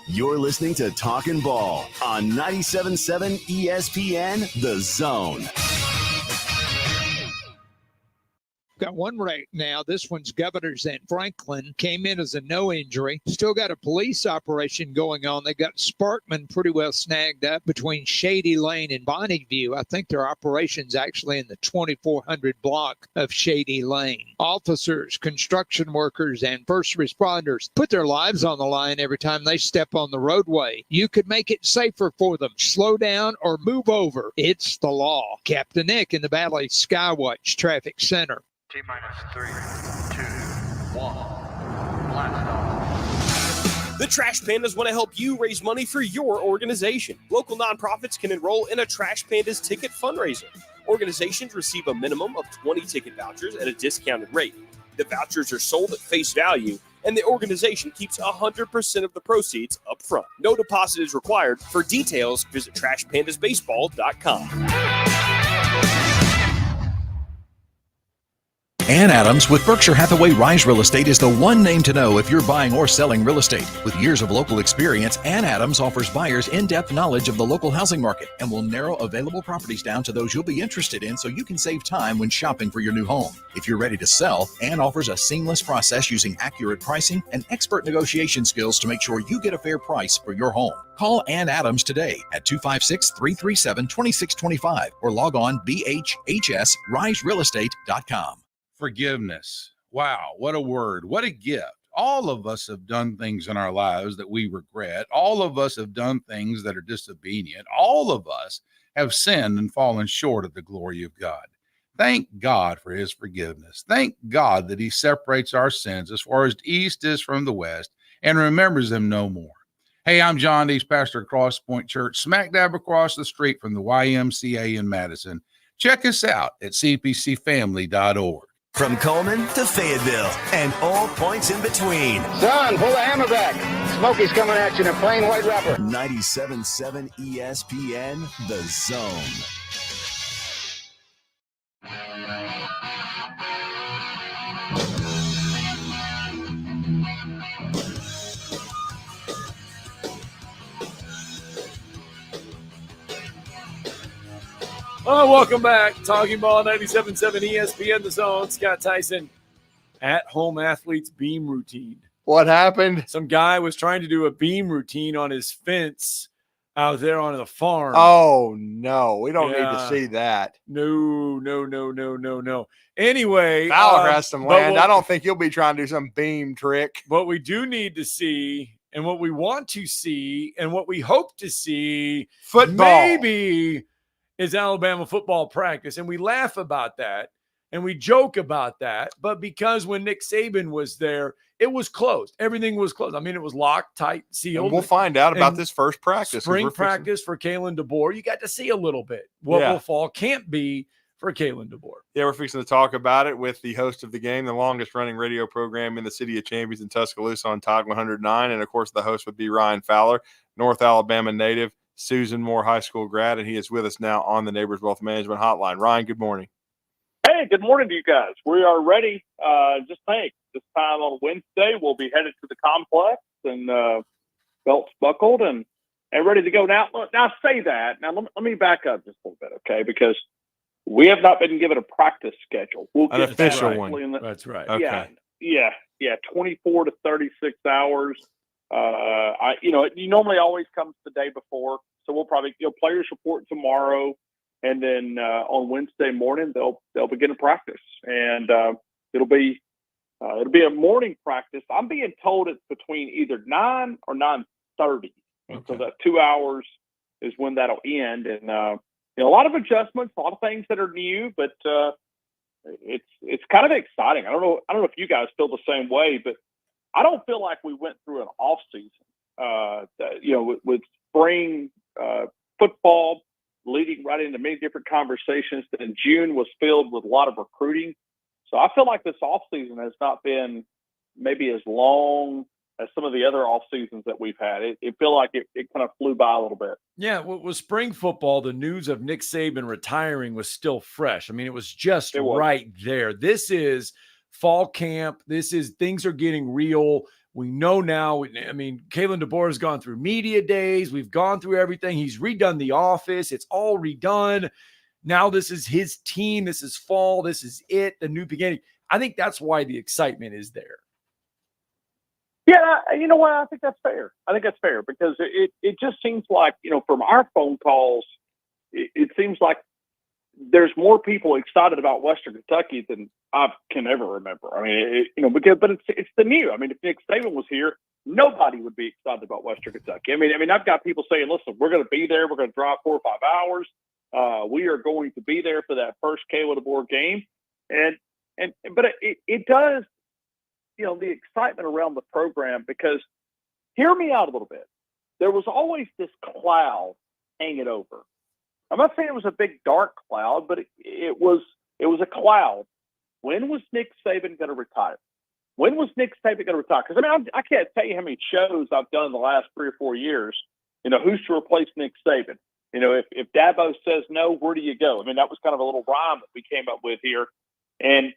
You're listening to Talkin' Ball on 97.7 ESPN, The Zone.
Got one right now. This one's Governors and Franklin. Came in as a no injury. Still got a police operation going on. They got Sparkman pretty well snagged up between Shady Lane and Bonneview. I think their operation's actually in the 2400 block of Shady Lane. Officers, construction workers, and first responders put their lives on the line every time they step on the roadway. You could make it safer for them. Slow down or move over. It's the law. Captain Nick in the Valley Skywatch Traffic Center.
T-minus 3, 2, 1. Blast off.
The Trash Pandas want to help you raise money for your organization. Local nonprofits can enroll in a Trash Pandas ticket fundraiser. Organizations receive a minimum of 20 ticket vouchers at a discounted rate. The vouchers are sold at face value, and the organization keeps 100% of the proceeds up front. No deposit is required. For details, visit trashpandasbaseball.com.
Ann Adams with Berkshire Hathaway Rise Real Estate is the one name to know if you're buying or selling real estate. With years of local experience, Ann Adams offers buyers in-depth knowledge of the local housing market and will narrow available properties down to those you'll be interested in so you can save time when shopping for your new home. If you're ready to sell, Ann offers a seamless process using accurate pricing and expert negotiation skills to make sure you get a fair price for your home. Call Ann Adams today at 256-337-2625 or log on bhhsriserealestate.com.
Forgiveness. Wow, what a word. What a gift. All of us have done things in our lives that we regret. All of us have done things that are disobedient. All of us have sinned and fallen short of the glory of God. Thank God for his forgiveness. Thank God that he separates our sins as far as the east is from the west and remembers them no more. Hey, I'm John Dees, pastor at Cross Point Church, smack dab across the street from the YMCA in Madison. Check us out at cpcfamily.org.
From Coleman to Fayetteville and all points in between.
Son, pull the hammer back. Smokey's coming at you in a plain white wrapper.
97.7 ESPN, The Zone.
Oh, welcome back. Talking Ball, 97.7 ESPN, The Zone. Scott Tyson, at-home athletes beam routine.
What happened?
Some guy was trying to do a beam routine on his fence out there on the farm.
Oh, no. We don't need to see that.
No. Anyway.
Fowler has some land. I don't think he'll be trying to do some beam trick.
What we do need to see and what we want to see and what we hope to see maybe is Alabama football practice. And we laugh about that and we joke about that. But because when Nick Saban was there, it was closed. Everything was closed. I mean, it was locked, tight, sealed.
And we'll find out about this first practice.
Spring practice for Kalen DeBoer. You got to see a little bit what will fall can't be for Kalen DeBoer.
Yeah, we're fixing to talk about it with the host of the game, the longest running radio program in the City of Champions in Tuscaloosa on Talk 109. And, of course, the host would be Ryan Fowler, North Alabama native, Susan Moore High School grad, and he is with us now on the Neighbors Wealth Management Hotline. Ryan, good morning.
Hey, good morning to you guys. We are ready. Just think, this time on Wednesday, we'll be headed to the complex and belts buckled and ready to go. Now I say that. Now, let me back up just a little bit, okay? Because we have not been given a practice schedule. We'll
An
get
official one.
That's right.
Okay. Yeah, 24 to 36 hours. It normally always comes the day before. So we'll probably, players report tomorrow. And then on Wednesday morning, they'll begin to practice, and it'll be a morning practice. I'm being told it's between either 9 or 9:30. Okay. So that 2 hours is when that'll end, and a lot of adjustments, a lot of things that are new, but it's kind of exciting. I don't know if you guys feel the same way, but I don't feel like we went through an off season. With spring football leading right into many different conversations. And June was filled with a lot of recruiting. So I feel like this offseason has not been maybe as long as some of the other off seasons that we've had. It feel like it kind of flew by a little bit.
Yeah, with spring football, the news of Nick Saban retiring was still fresh. I mean, it was just right there. This is fall camp. This is things are getting real. We know now, I mean, Kalen DeBoer has gone through media days. We've gone through everything. He's redone the office. It's all redone. Now this is his team. This is fall. This is it, the new beginning. I think that's why the excitement is there.
Yeah, you know what? I think that's fair. Because it just seems like, from our phone calls, it seems like there's more people excited about Western Kentucky than I can ever remember. I mean, but it's the new. I mean, if Nick Saban was here, nobody would be excited about Western Kentucky. I mean, I've got people saying, "Listen, we're going to be there. We're going to drive 4 or 5 hours. We are going to be there for that first Kalen DeBoer game." But it does, the excitement around the program, because hear me out a little bit. There was always this cloud hanging over. I'm not saying it was a big dark cloud, but it was a cloud. When was Nick Saban going to retire? When was Nick Saban going to retire? Because I can't tell you how many shows I've done in the last 3 or 4 years. Who's to replace Nick Saban? If Dabo says no, where do you go? I mean, that was kind of a little rhyme that we came up with here, and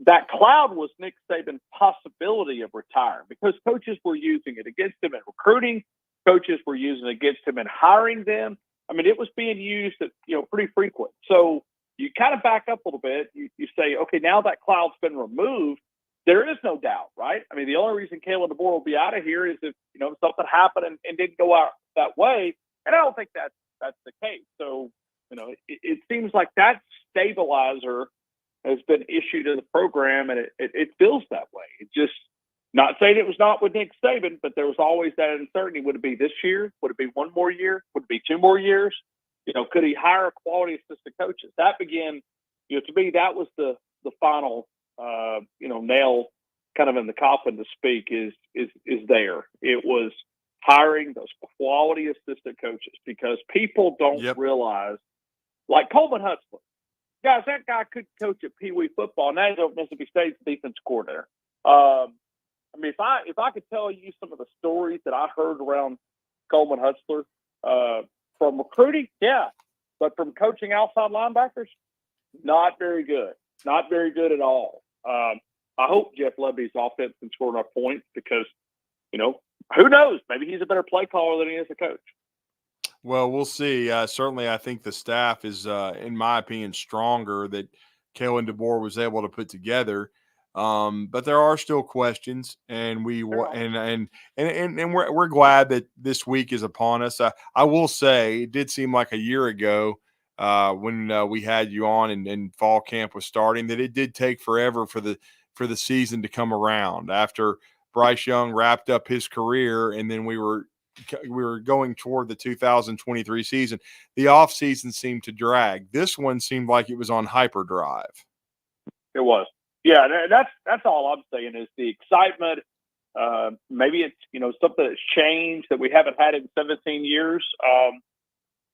that cloud was Nick Saban's possibility of retiring, because coaches were using it against him in recruiting. Coaches were using it against him in hiring them. I mean, it was being used at, pretty frequent. So you kind of back up a little bit. You say, okay, now that cloud's been removed, there is no doubt, right? I mean, the only reason Kalen DeBoer will be out of here is if, something happened and didn't go out that way. And I don't think that's the case. So, it seems like that stabilizer has been issued to the program, and it feels that way. It just, not saying it was not with Nick Saban, but there was always that uncertainty. Would it be this year? Would it be 1 more year? Would it be 2 more years? Could he hire quality assistant coaches? That began, to me, that was the final, nail kind of in the coffin, to speak, is there. It was hiring those quality assistant coaches, because people don't realize, like Coleman Hutzler. Guys, that guy could coach at Pee Wee football. Now he's over Mississippi State's defense coordinator. I mean, if I could tell you some of the stories that I heard around Coleman Hutzler, from recruiting, yeah, but from coaching outside linebackers, not very good. Not very good at all. I hope Jeff Lebby's offense can score enough points, because, who knows? Maybe he's a better play caller than he is a coach.
Well, we'll see. Certainly, I think the staff is, in my opinion, stronger that Kalen DeBoer was able to put together. But there are still questions, and we're glad that this week is upon us. I will say it did seem like a year ago when we had you on and fall camp was starting that it did take forever for the season to come around after Bryce Young wrapped up his career, and then we were going toward the 2023 season. The off season seemed to drag. This one seemed like it was on hyperdrive.
It was. Yeah, that's all I'm saying is the excitement. Maybe it's something that's changed that we haven't had in 17 years. A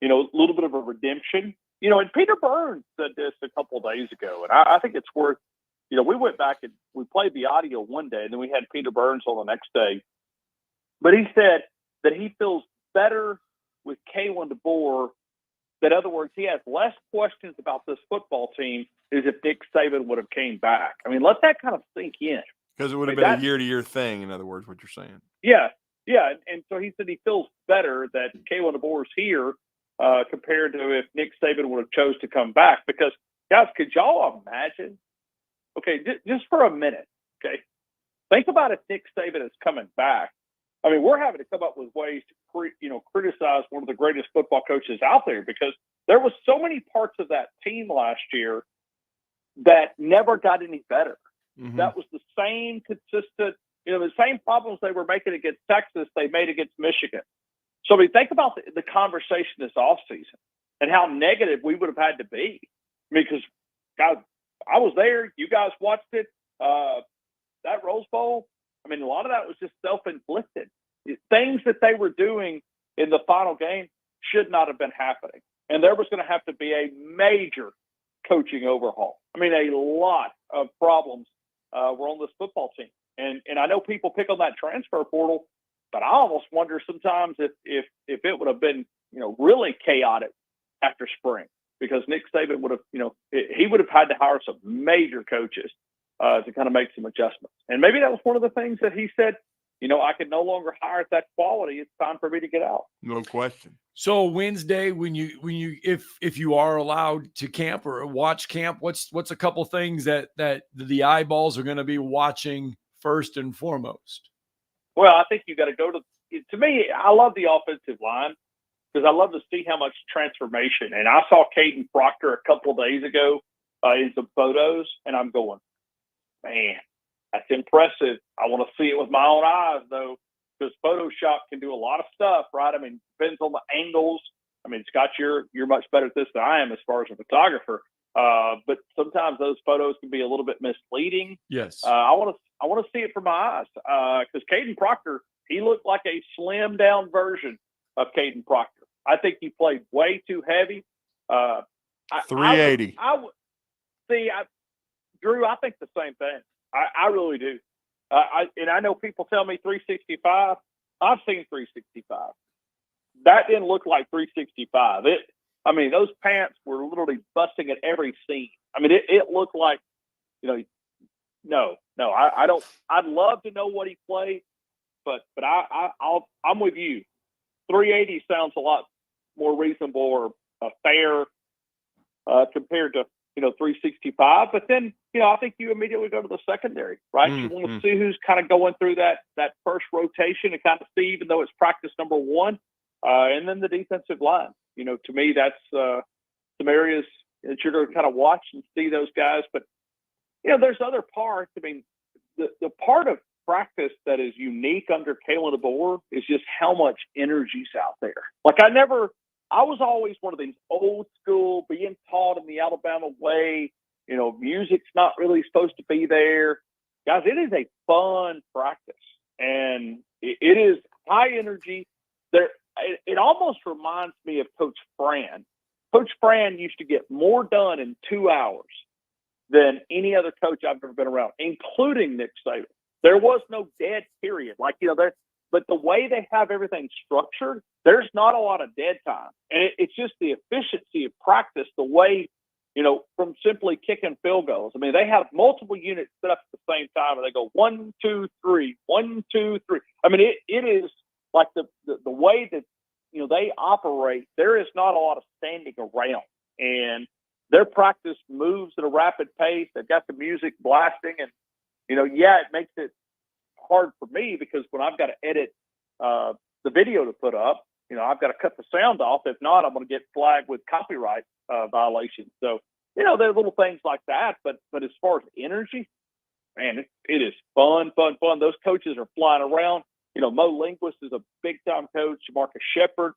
little bit of a redemption. And Peter Burns said this a couple of days ago, and I think it's worth. We went back and we played the audio one day, and then we had Peter Burns on the next day. But he said that he feels better with Kalen DeBoer. In other words, he has less questions about this football team as if Nick Saban would have came back. I mean, let that kind of sink in.
Because it would have been a year-to-year thing, in other words, what you're saying.
Yeah. And so he said he feels better that Kalen DeBoer's here compared to if Nick Saban would have chose to come back. Because, guys, could y'all imagine? Okay, just for a minute, okay, think about if Nick Saban is coming back. I mean, we're having to come up with ways to, criticize one of the greatest football coaches out there because there was so many parts of that team last year that never got any better. Mm-hmm. That was the same consistent, the same problems they were making against Texas, they made against Michigan. So I mean, think about the conversation this offseason and how negative we would have had to be. I mean, because, guys, I was there. You guys watched it. That Rose Bowl, I mean, a lot of that was just self-inflicted. Things that they were doing in the final game should not have been happening. And there was going to have to be a major coaching overhaul. I mean, a lot of problems were on this football team. And I know people pick on that transfer portal, but I almost wonder sometimes if it would have been, really chaotic after spring. Because Nick Saban would have, he would have had to hire some major coaches to kind of make some adjustments. And maybe that was one of the things that he said, I can no longer hire at that quality. It's time for me to get out.
No question.
So Wednesday, when you if you are allowed to camp or watch camp, what's a couple things that the eyeballs are going to be watching first and foremost?
Well, I think you got to go to me, I love the offensive line. Because I love to see how much transformation. And I saw Caden Proctor a couple of days ago in some photos, and I'm going, man, that's impressive. I want to see it with my own eyes, though, because Photoshop can do a lot of stuff, right? I mean, depends on the angles. I mean, Scott, you're much better at this than I am as far as a photographer. But sometimes those photos can be a little bit misleading.
Yes.
I want to see it from my eyes because Caden Proctor, he looked like a slimmed down version of Caden Proctor. I think he played way too heavy.
380.
Drew, I think the same thing. I really do. And I know people tell me 365. I've seen 365. That didn't look like 365. Those pants were literally busting at every seam. I mean, it looked like, no, I don't. I'd love to know what he played, but I'm with you. 380 sounds a lot more reasonable or fair compared to 365. But then I think you immediately go to the secondary, right? You want to see who's kind of going through that first rotation and kind of see, even though it's practice number one, and then the defensive line. To me, that's some areas that you're going to kind of watch and see those guys. But there's other parts. I mean, the part of practice that is unique under Kalen DeBoer is just how much energy's out there. Like I was always one of these old school, being taught in the Alabama way, music's not really supposed to be there. Guys, it is a fun practice and it is high energy. It almost reminds me of Coach Fran. Coach Fran used to get more done in 2 hours than any other coach I've ever been around, including Nick Saban. There was no dead period. But the way they have everything structured, there's not a lot of dead time. And it's just the efficiency of practice, the way, from simply kicking field goals. I mean, they have multiple units set up at the same time, and they go 1, 2, 3, 1, 2, 3. I mean, it is like the way that, they operate, there is not a lot of standing around. And their practice moves at a rapid pace. They've got the music blasting, and Yeah, it makes it hard for me because when I've got to edit the video to put up, I've got to cut the sound off. If not, I'm going to get flagged with copyright violations. So, there are little things like that. But as far as energy, man, it is fun. Those coaches are flying around. Mo Linguist is a big-time coach. Marcus Shepard,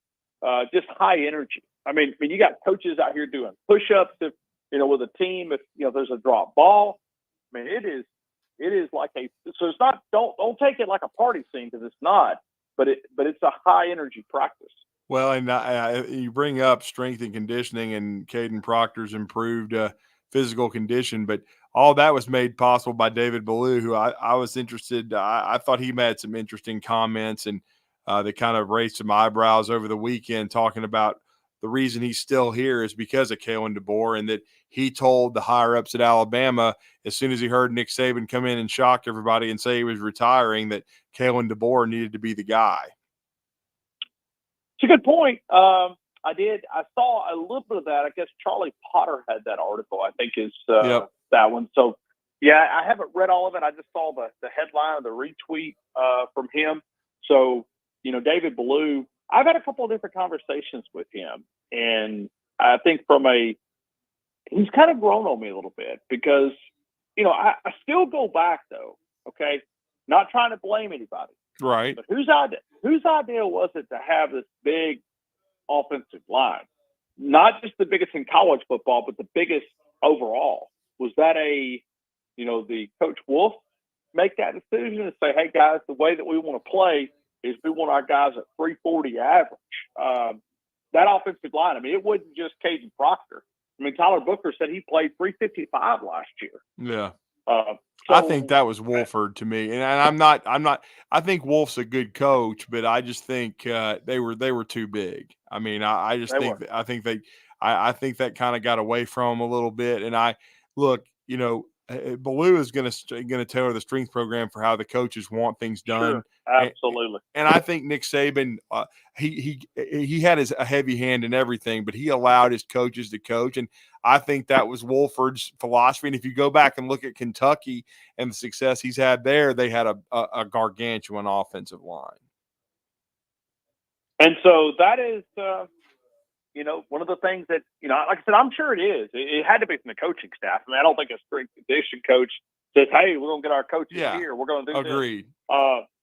just high energy. I mean, you got coaches out here doing push-ups with a team. If there's a drop ball, I mean, it is like so it's not. Don't take it like a party scene because it's not. But it's a high energy practice.
Well, and you bring up strength and conditioning, and Caden Proctor's improved physical condition, but all that was made possible by David Ballou, who I was interested. I thought he made some interesting comments, and they kind of raised some eyebrows over the weekend, talking about the reason he's still here is because of Kalen DeBoer, and that he told the higher ups at Alabama as soon as he heard Nick Saban come in and shock everybody and say he was retiring, that Kalen DeBoer needed to be the guy.
It's a good point. I saw a little bit of that. I guess Charlie Potter had that article, I think is that one. So, yeah, I haven't read all of it. I just saw the headline of the retweet from him. So, David Ballou, I've had a couple of different conversations with him. And I think he's kind of grown on me a little bit because, I still go back though, okay? Not trying to blame anybody.
Right.
But whose idea was it to have this big offensive line? Not just the biggest in college football, but the biggest overall. Was that the Coach Wolf make that decision and say, hey guys, the way that we want to play is we want our guys at 340 average. That offensive line, I mean, it wasn't just Caden Proctor. I mean, Tyler Booker said he played 355 last year.
Yeah.
So,
I think that was Wolford to me, and I'm not. I think Wolf's a good coach, but I just think they were too big. I mean, I think that kind of got away from him a little bit. And Ballou is going to tailor the strength program for how the coaches want things done.
Sure, absolutely.
And I think Nick Saban, he had a heavy hand in everything, but he allowed his coaches to coach. And I think that was Wolford's philosophy. And if you go back and look at Kentucky and the success he's had there, they had a gargantuan offensive line.
And so that is, one of the things that, like I said, I'm sure it is. It had to be from the coaching staff. I mean, I don't think a strength condition coach says, hey, we're going to get our coaches here. We're going to do
Agreed.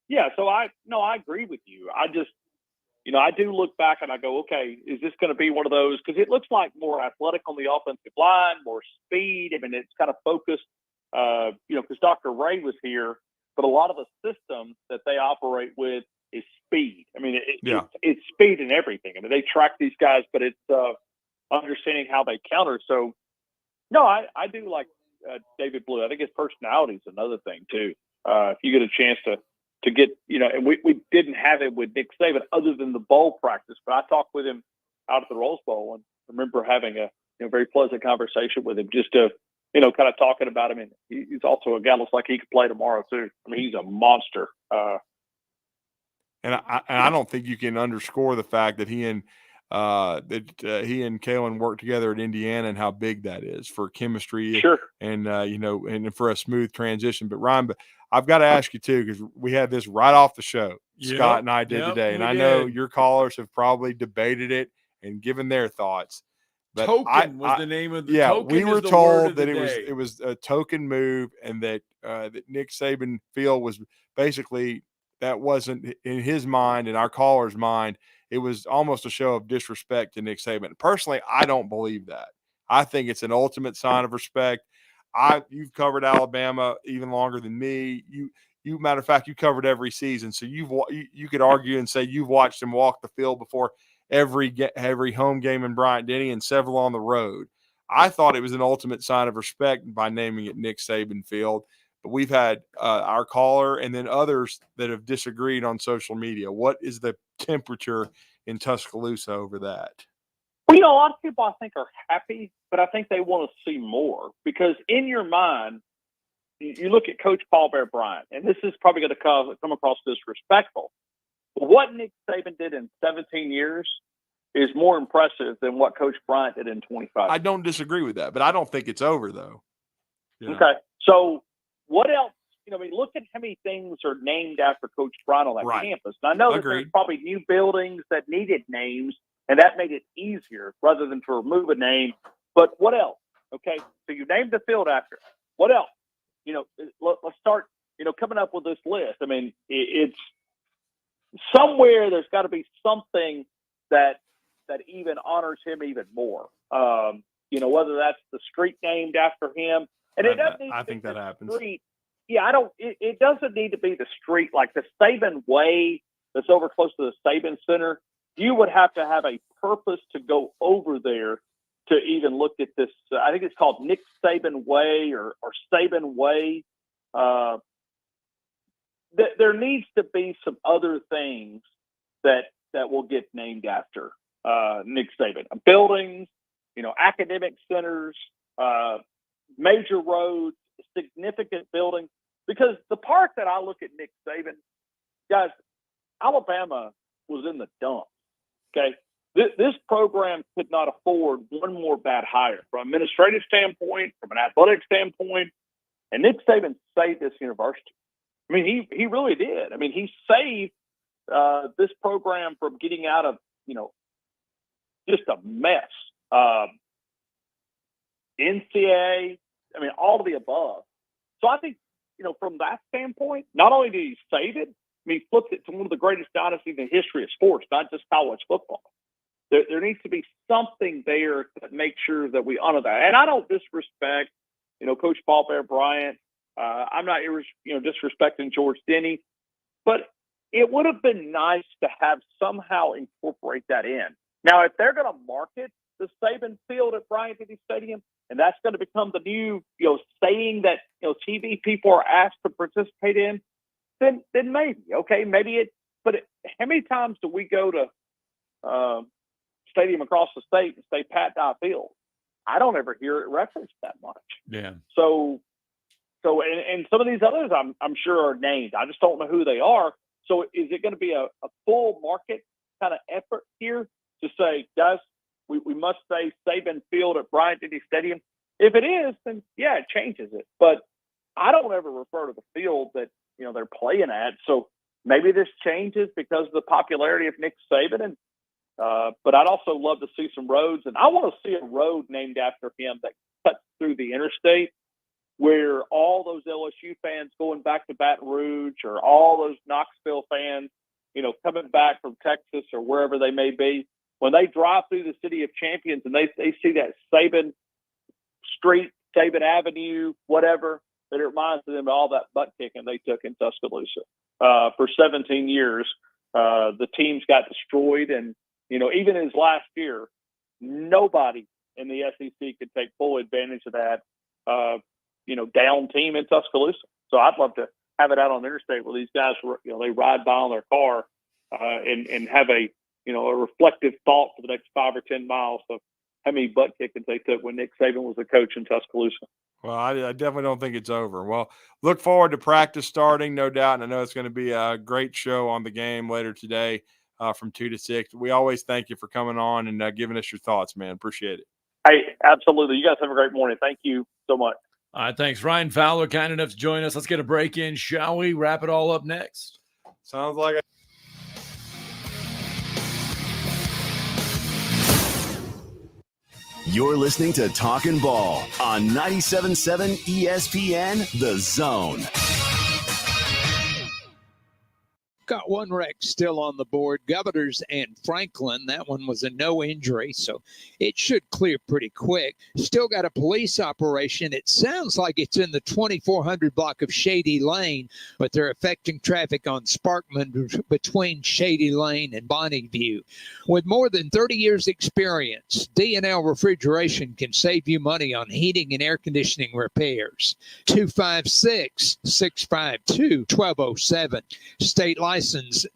this. So I agree with you. I just, I do look back and I go, okay, is this going to be one of those? Because it looks like more athletic on the offensive line, more speed. I mean, it's kind of focused, because Dr. Ray was here, but a lot of the systems that they operate with is speed. I mean, it's speed and everything. I mean, they track these guys, but it's understanding how they counter. So, no, I do like David Ballou. I think his personality is another thing, too. If you get a chance to get, and we didn't have it with Nick Saban other than the bowl practice, but I talked with him out at the Rose Bowl and I remember having a very pleasant conversation with him just to, kind of talking about him. And he's also a guy that looks like he could play tomorrow, too. I mean, he's a monster.
And I don't think you can underscore the fact that he and Kalen worked together at Indiana and how big that is for chemistry.
Sure.
And and for a smooth transition. But Ryan, I've got to ask you too, because we had this right off the show. Scott and I did today, and I know your callers have probably debated it and given their thoughts. But
Token was the name of the token.
We were told that it was a token move, and that that Nick Saban feel was basically. That wasn't in his mind, in our caller's mind. It was almost a show of disrespect to Nick Saban. Personally, I don't believe that. I think it's an ultimate sign of respect. You've covered Alabama even longer than me. You matter of fact, you covered every season, so you could argue and say you've watched him walk the field before every home game in Bryant-Denny and several on the road. I thought it was an ultimate sign of respect by naming it Nick Saban Field. But we've had our caller and then others that have disagreed on social media. What is the temperature in Tuscaloosa over that?
Well, a lot of people I think are happy, but I think they want to see more because in your mind, you look at Coach Paul Bear Bryant, and this is probably going to come across disrespectful. But what Nick Saban did in 17 years is more impressive than what Coach Bryant did in 25.
I don't disagree with that, but I don't think it's over though.
Okay, so what else I mean, look at how many things are named after Coach Bryant on that
Right.
campus. And I know that
Agreed.
there's probably new buildings that needed names, and that made it easier rather than to remove a name. But what else? Okay, so you named the field after it. What else? Let's start, coming up with this list. I mean, it's somewhere there's got to be something that even honors him even more. Whether that's the street named after him, and it doesn't need
I
to be
think that
the
happens.
street. Yeah, I don't. It doesn't need to be the street like the Saban Way that's over close to the Saban Center. You would have to have a purpose to go over there to even look at this. I think it's called Nick Saban Way or Saban Way. There needs to be some other things that will get named after Nick Saban. Buildings, academic centers, major roads, significant buildings. Because the part that I look at Nick Saban, guys, Alabama was in the dumps. Okay, this program could not afford one more bad hire from an administrative standpoint, from an athletic standpoint, and Nick Saban saved this university. I mean, he really did. I mean, he saved this program from getting out of just a mess. NCAA, I mean, all of the above. So I think, from that standpoint, not only did he save it, I mean, he flipped it to one of the greatest dynasties in the history of sports, not just college football. There needs to be something there that makes sure that we honor that. And I don't disrespect, Coach Paul Bear Bryant. I'm not, disrespecting George Denny, but it would have been nice to have somehow incorporate that in. Now, if they're going to market the Saban Field at Bryant-Denny Stadium, and that's going to become the new, saying that, TV people are asked to participate in, then maybe, okay, but how many times do we go to stadium across the state and say Pat Dye Field? I don't ever hear it referenced that much.
Yeah.
So and some of these others I'm sure are named. I just don't know who they are. So is it going to be a full market kind of effort here to say, guys, we must say Saban Field at Bryant-Denny Stadium? If it is, then yeah, it changes it. But I don't ever refer to the field that they're playing at. So maybe this changes because of the popularity of Nick Saban. And but I'd also love to see some roads, and I want to see a road named after him that cuts through the interstate, where all those LSU fans going back to Baton Rouge, or all those Knoxville fans, coming back from Texas or wherever they may be, when they drive through the City of Champions and they see that Saban Street, Saban Avenue, whatever, that it reminds them of all that butt kicking they took in Tuscaloosa. For 17 years, the teams got destroyed, and even his last year, nobody in the SEC could take full advantage of that, down team in Tuscaloosa. So I'd love to have it out on the interstate where these guys, they ride by on their car and have a reflective thought for the next 5 or 10 miles of how many butt kickings they took when Nick Saban was the coach in Tuscaloosa.
Well, I definitely don't think it's over. Well, look forward to practice starting, no doubt. And I know it's going to be a great show on the game later today from 2 to 6. We always thank you for coming on and giving us your thoughts, man. Appreciate it.
Hey, absolutely. You guys have a great morning. Thank you so much.
All right, thanks. Ryan Fowler, kind enough to join us. Let's get a break in, shall we? Wrap it all up next.
Sounds like it.
You're listening to Talkin' Ball on 97.7 ESPN, The Zone.
Got one wreck still on the board, Governors and Franklin. That one was a no injury, so it should clear pretty quick. Still got a police operation. It sounds like it's in the 2400 block of Shady Lane, but they're affecting traffic on Sparkman between Shady Lane and Bonneview. With more than 30 years experience, D&L Refrigeration can save you money on heating and air conditioning repairs. 256-652-1207. State license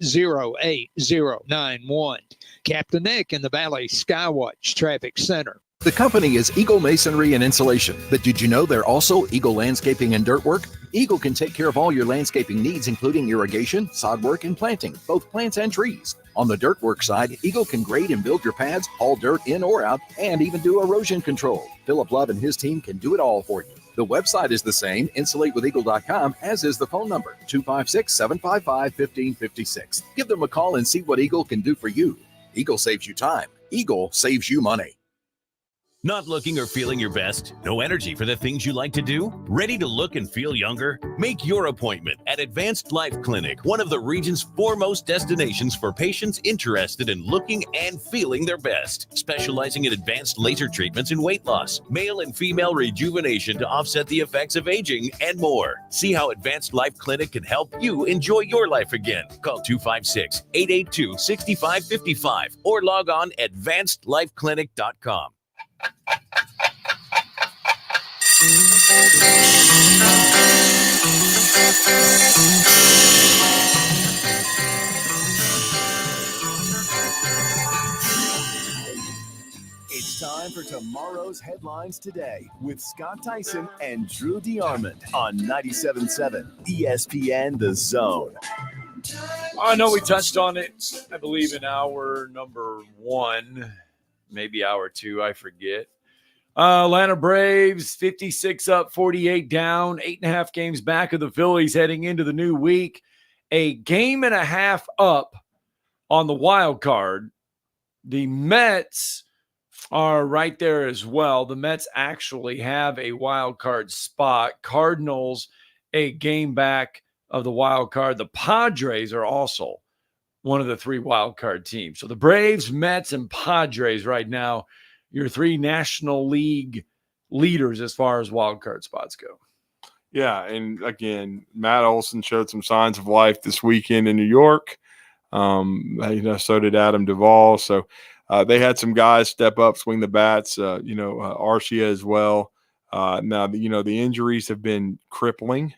08091. Captain Nick in the Valley Skywatch Traffic Center.
The company is Eagle Masonry and Insulation, but did you know they're also Eagle Landscaping and Dirt Work? Eagle can take care of all your landscaping needs, including irrigation, sod work, and planting, both plants and trees. On the dirt work side, Eagle can grade and build your pads, haul dirt in or out, and even do erosion control. Philip Love and his team can do it all for you.
The website is the same, insulatewitheagle.com, as is the phone number, 256-755-1556. Give them a call and see what Eagle can do for you. Eagle saves you time. Eagle saves you money.
Not looking or feeling your best? No energy for the things you like to do? Ready to look and feel younger? Make your appointment at Advanced Life Clinic, one of the region's foremost destinations for patients interested in looking and feeling their best. Specializing in advanced laser treatments and weight loss, male and female rejuvenation to offset the effects of aging, and more. See how Advanced Life Clinic can help you enjoy your life again. Call 256-882-6555 or log on advancedlifeclinic.com.
It's time for tomorrow's headlines today with Scott Tyson and Drew DeArmond on 97.7 ESPN The Zone.
I know we touched on it, I believe, in hour number 1, maybe hour 2, I forget. Atlanta Braves, 56 up, 48 down, 8.5 games back of the Phillies heading into the new week. A game and a half up on the wild card. The Mets are right there as well. The Mets actually have a wild card spot. Cardinals, a game back of the wild card. The Padres are also one of the 3 wild card teams. So the Braves, Mets, and Padres right now, your 3 National League leaders as far as wild card spots go.
Yeah, and again, Matt Olson showed some signs of life this weekend in New York. So did Adam Duvall. So they had some guys step up, swing the bats. Arcia as well. Now, the injuries have been crippling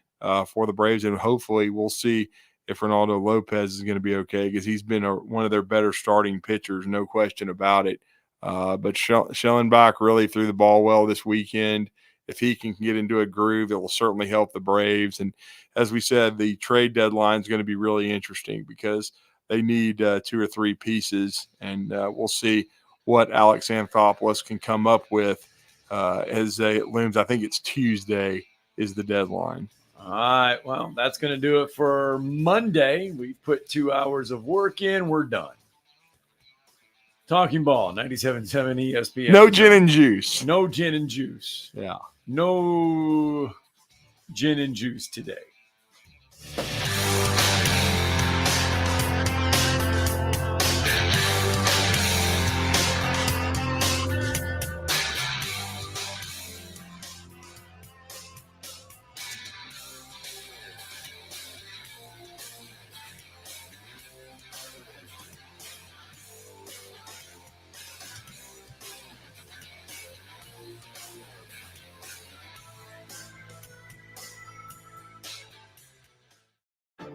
for the Braves, and hopefully we'll see if Ronaldo Lopez is going to be okay, because he's been one of their better starting pitchers, no question about it. But Schellenbach really threw the ball well this weekend. If he can get into a groove, it will certainly help the Braves. And as we said, the trade deadline is going to be really interesting because they need 2 or 3 pieces, and we'll see what Alex Anthopoulos can come up with as it looms. I think it's Tuesday is the deadline.
All right, well, that's going to do it for Monday. We've put 2 hours of work in. We're done. Talking Ball, 97.7 ESPN.
No gin and juice.
No gin and juice.
Yeah.
No gin and juice today.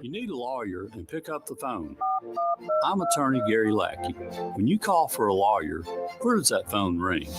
You need a lawyer, and pick up the phone. I'm attorney Gary Lackey. When you call for a lawyer, where does that phone ring?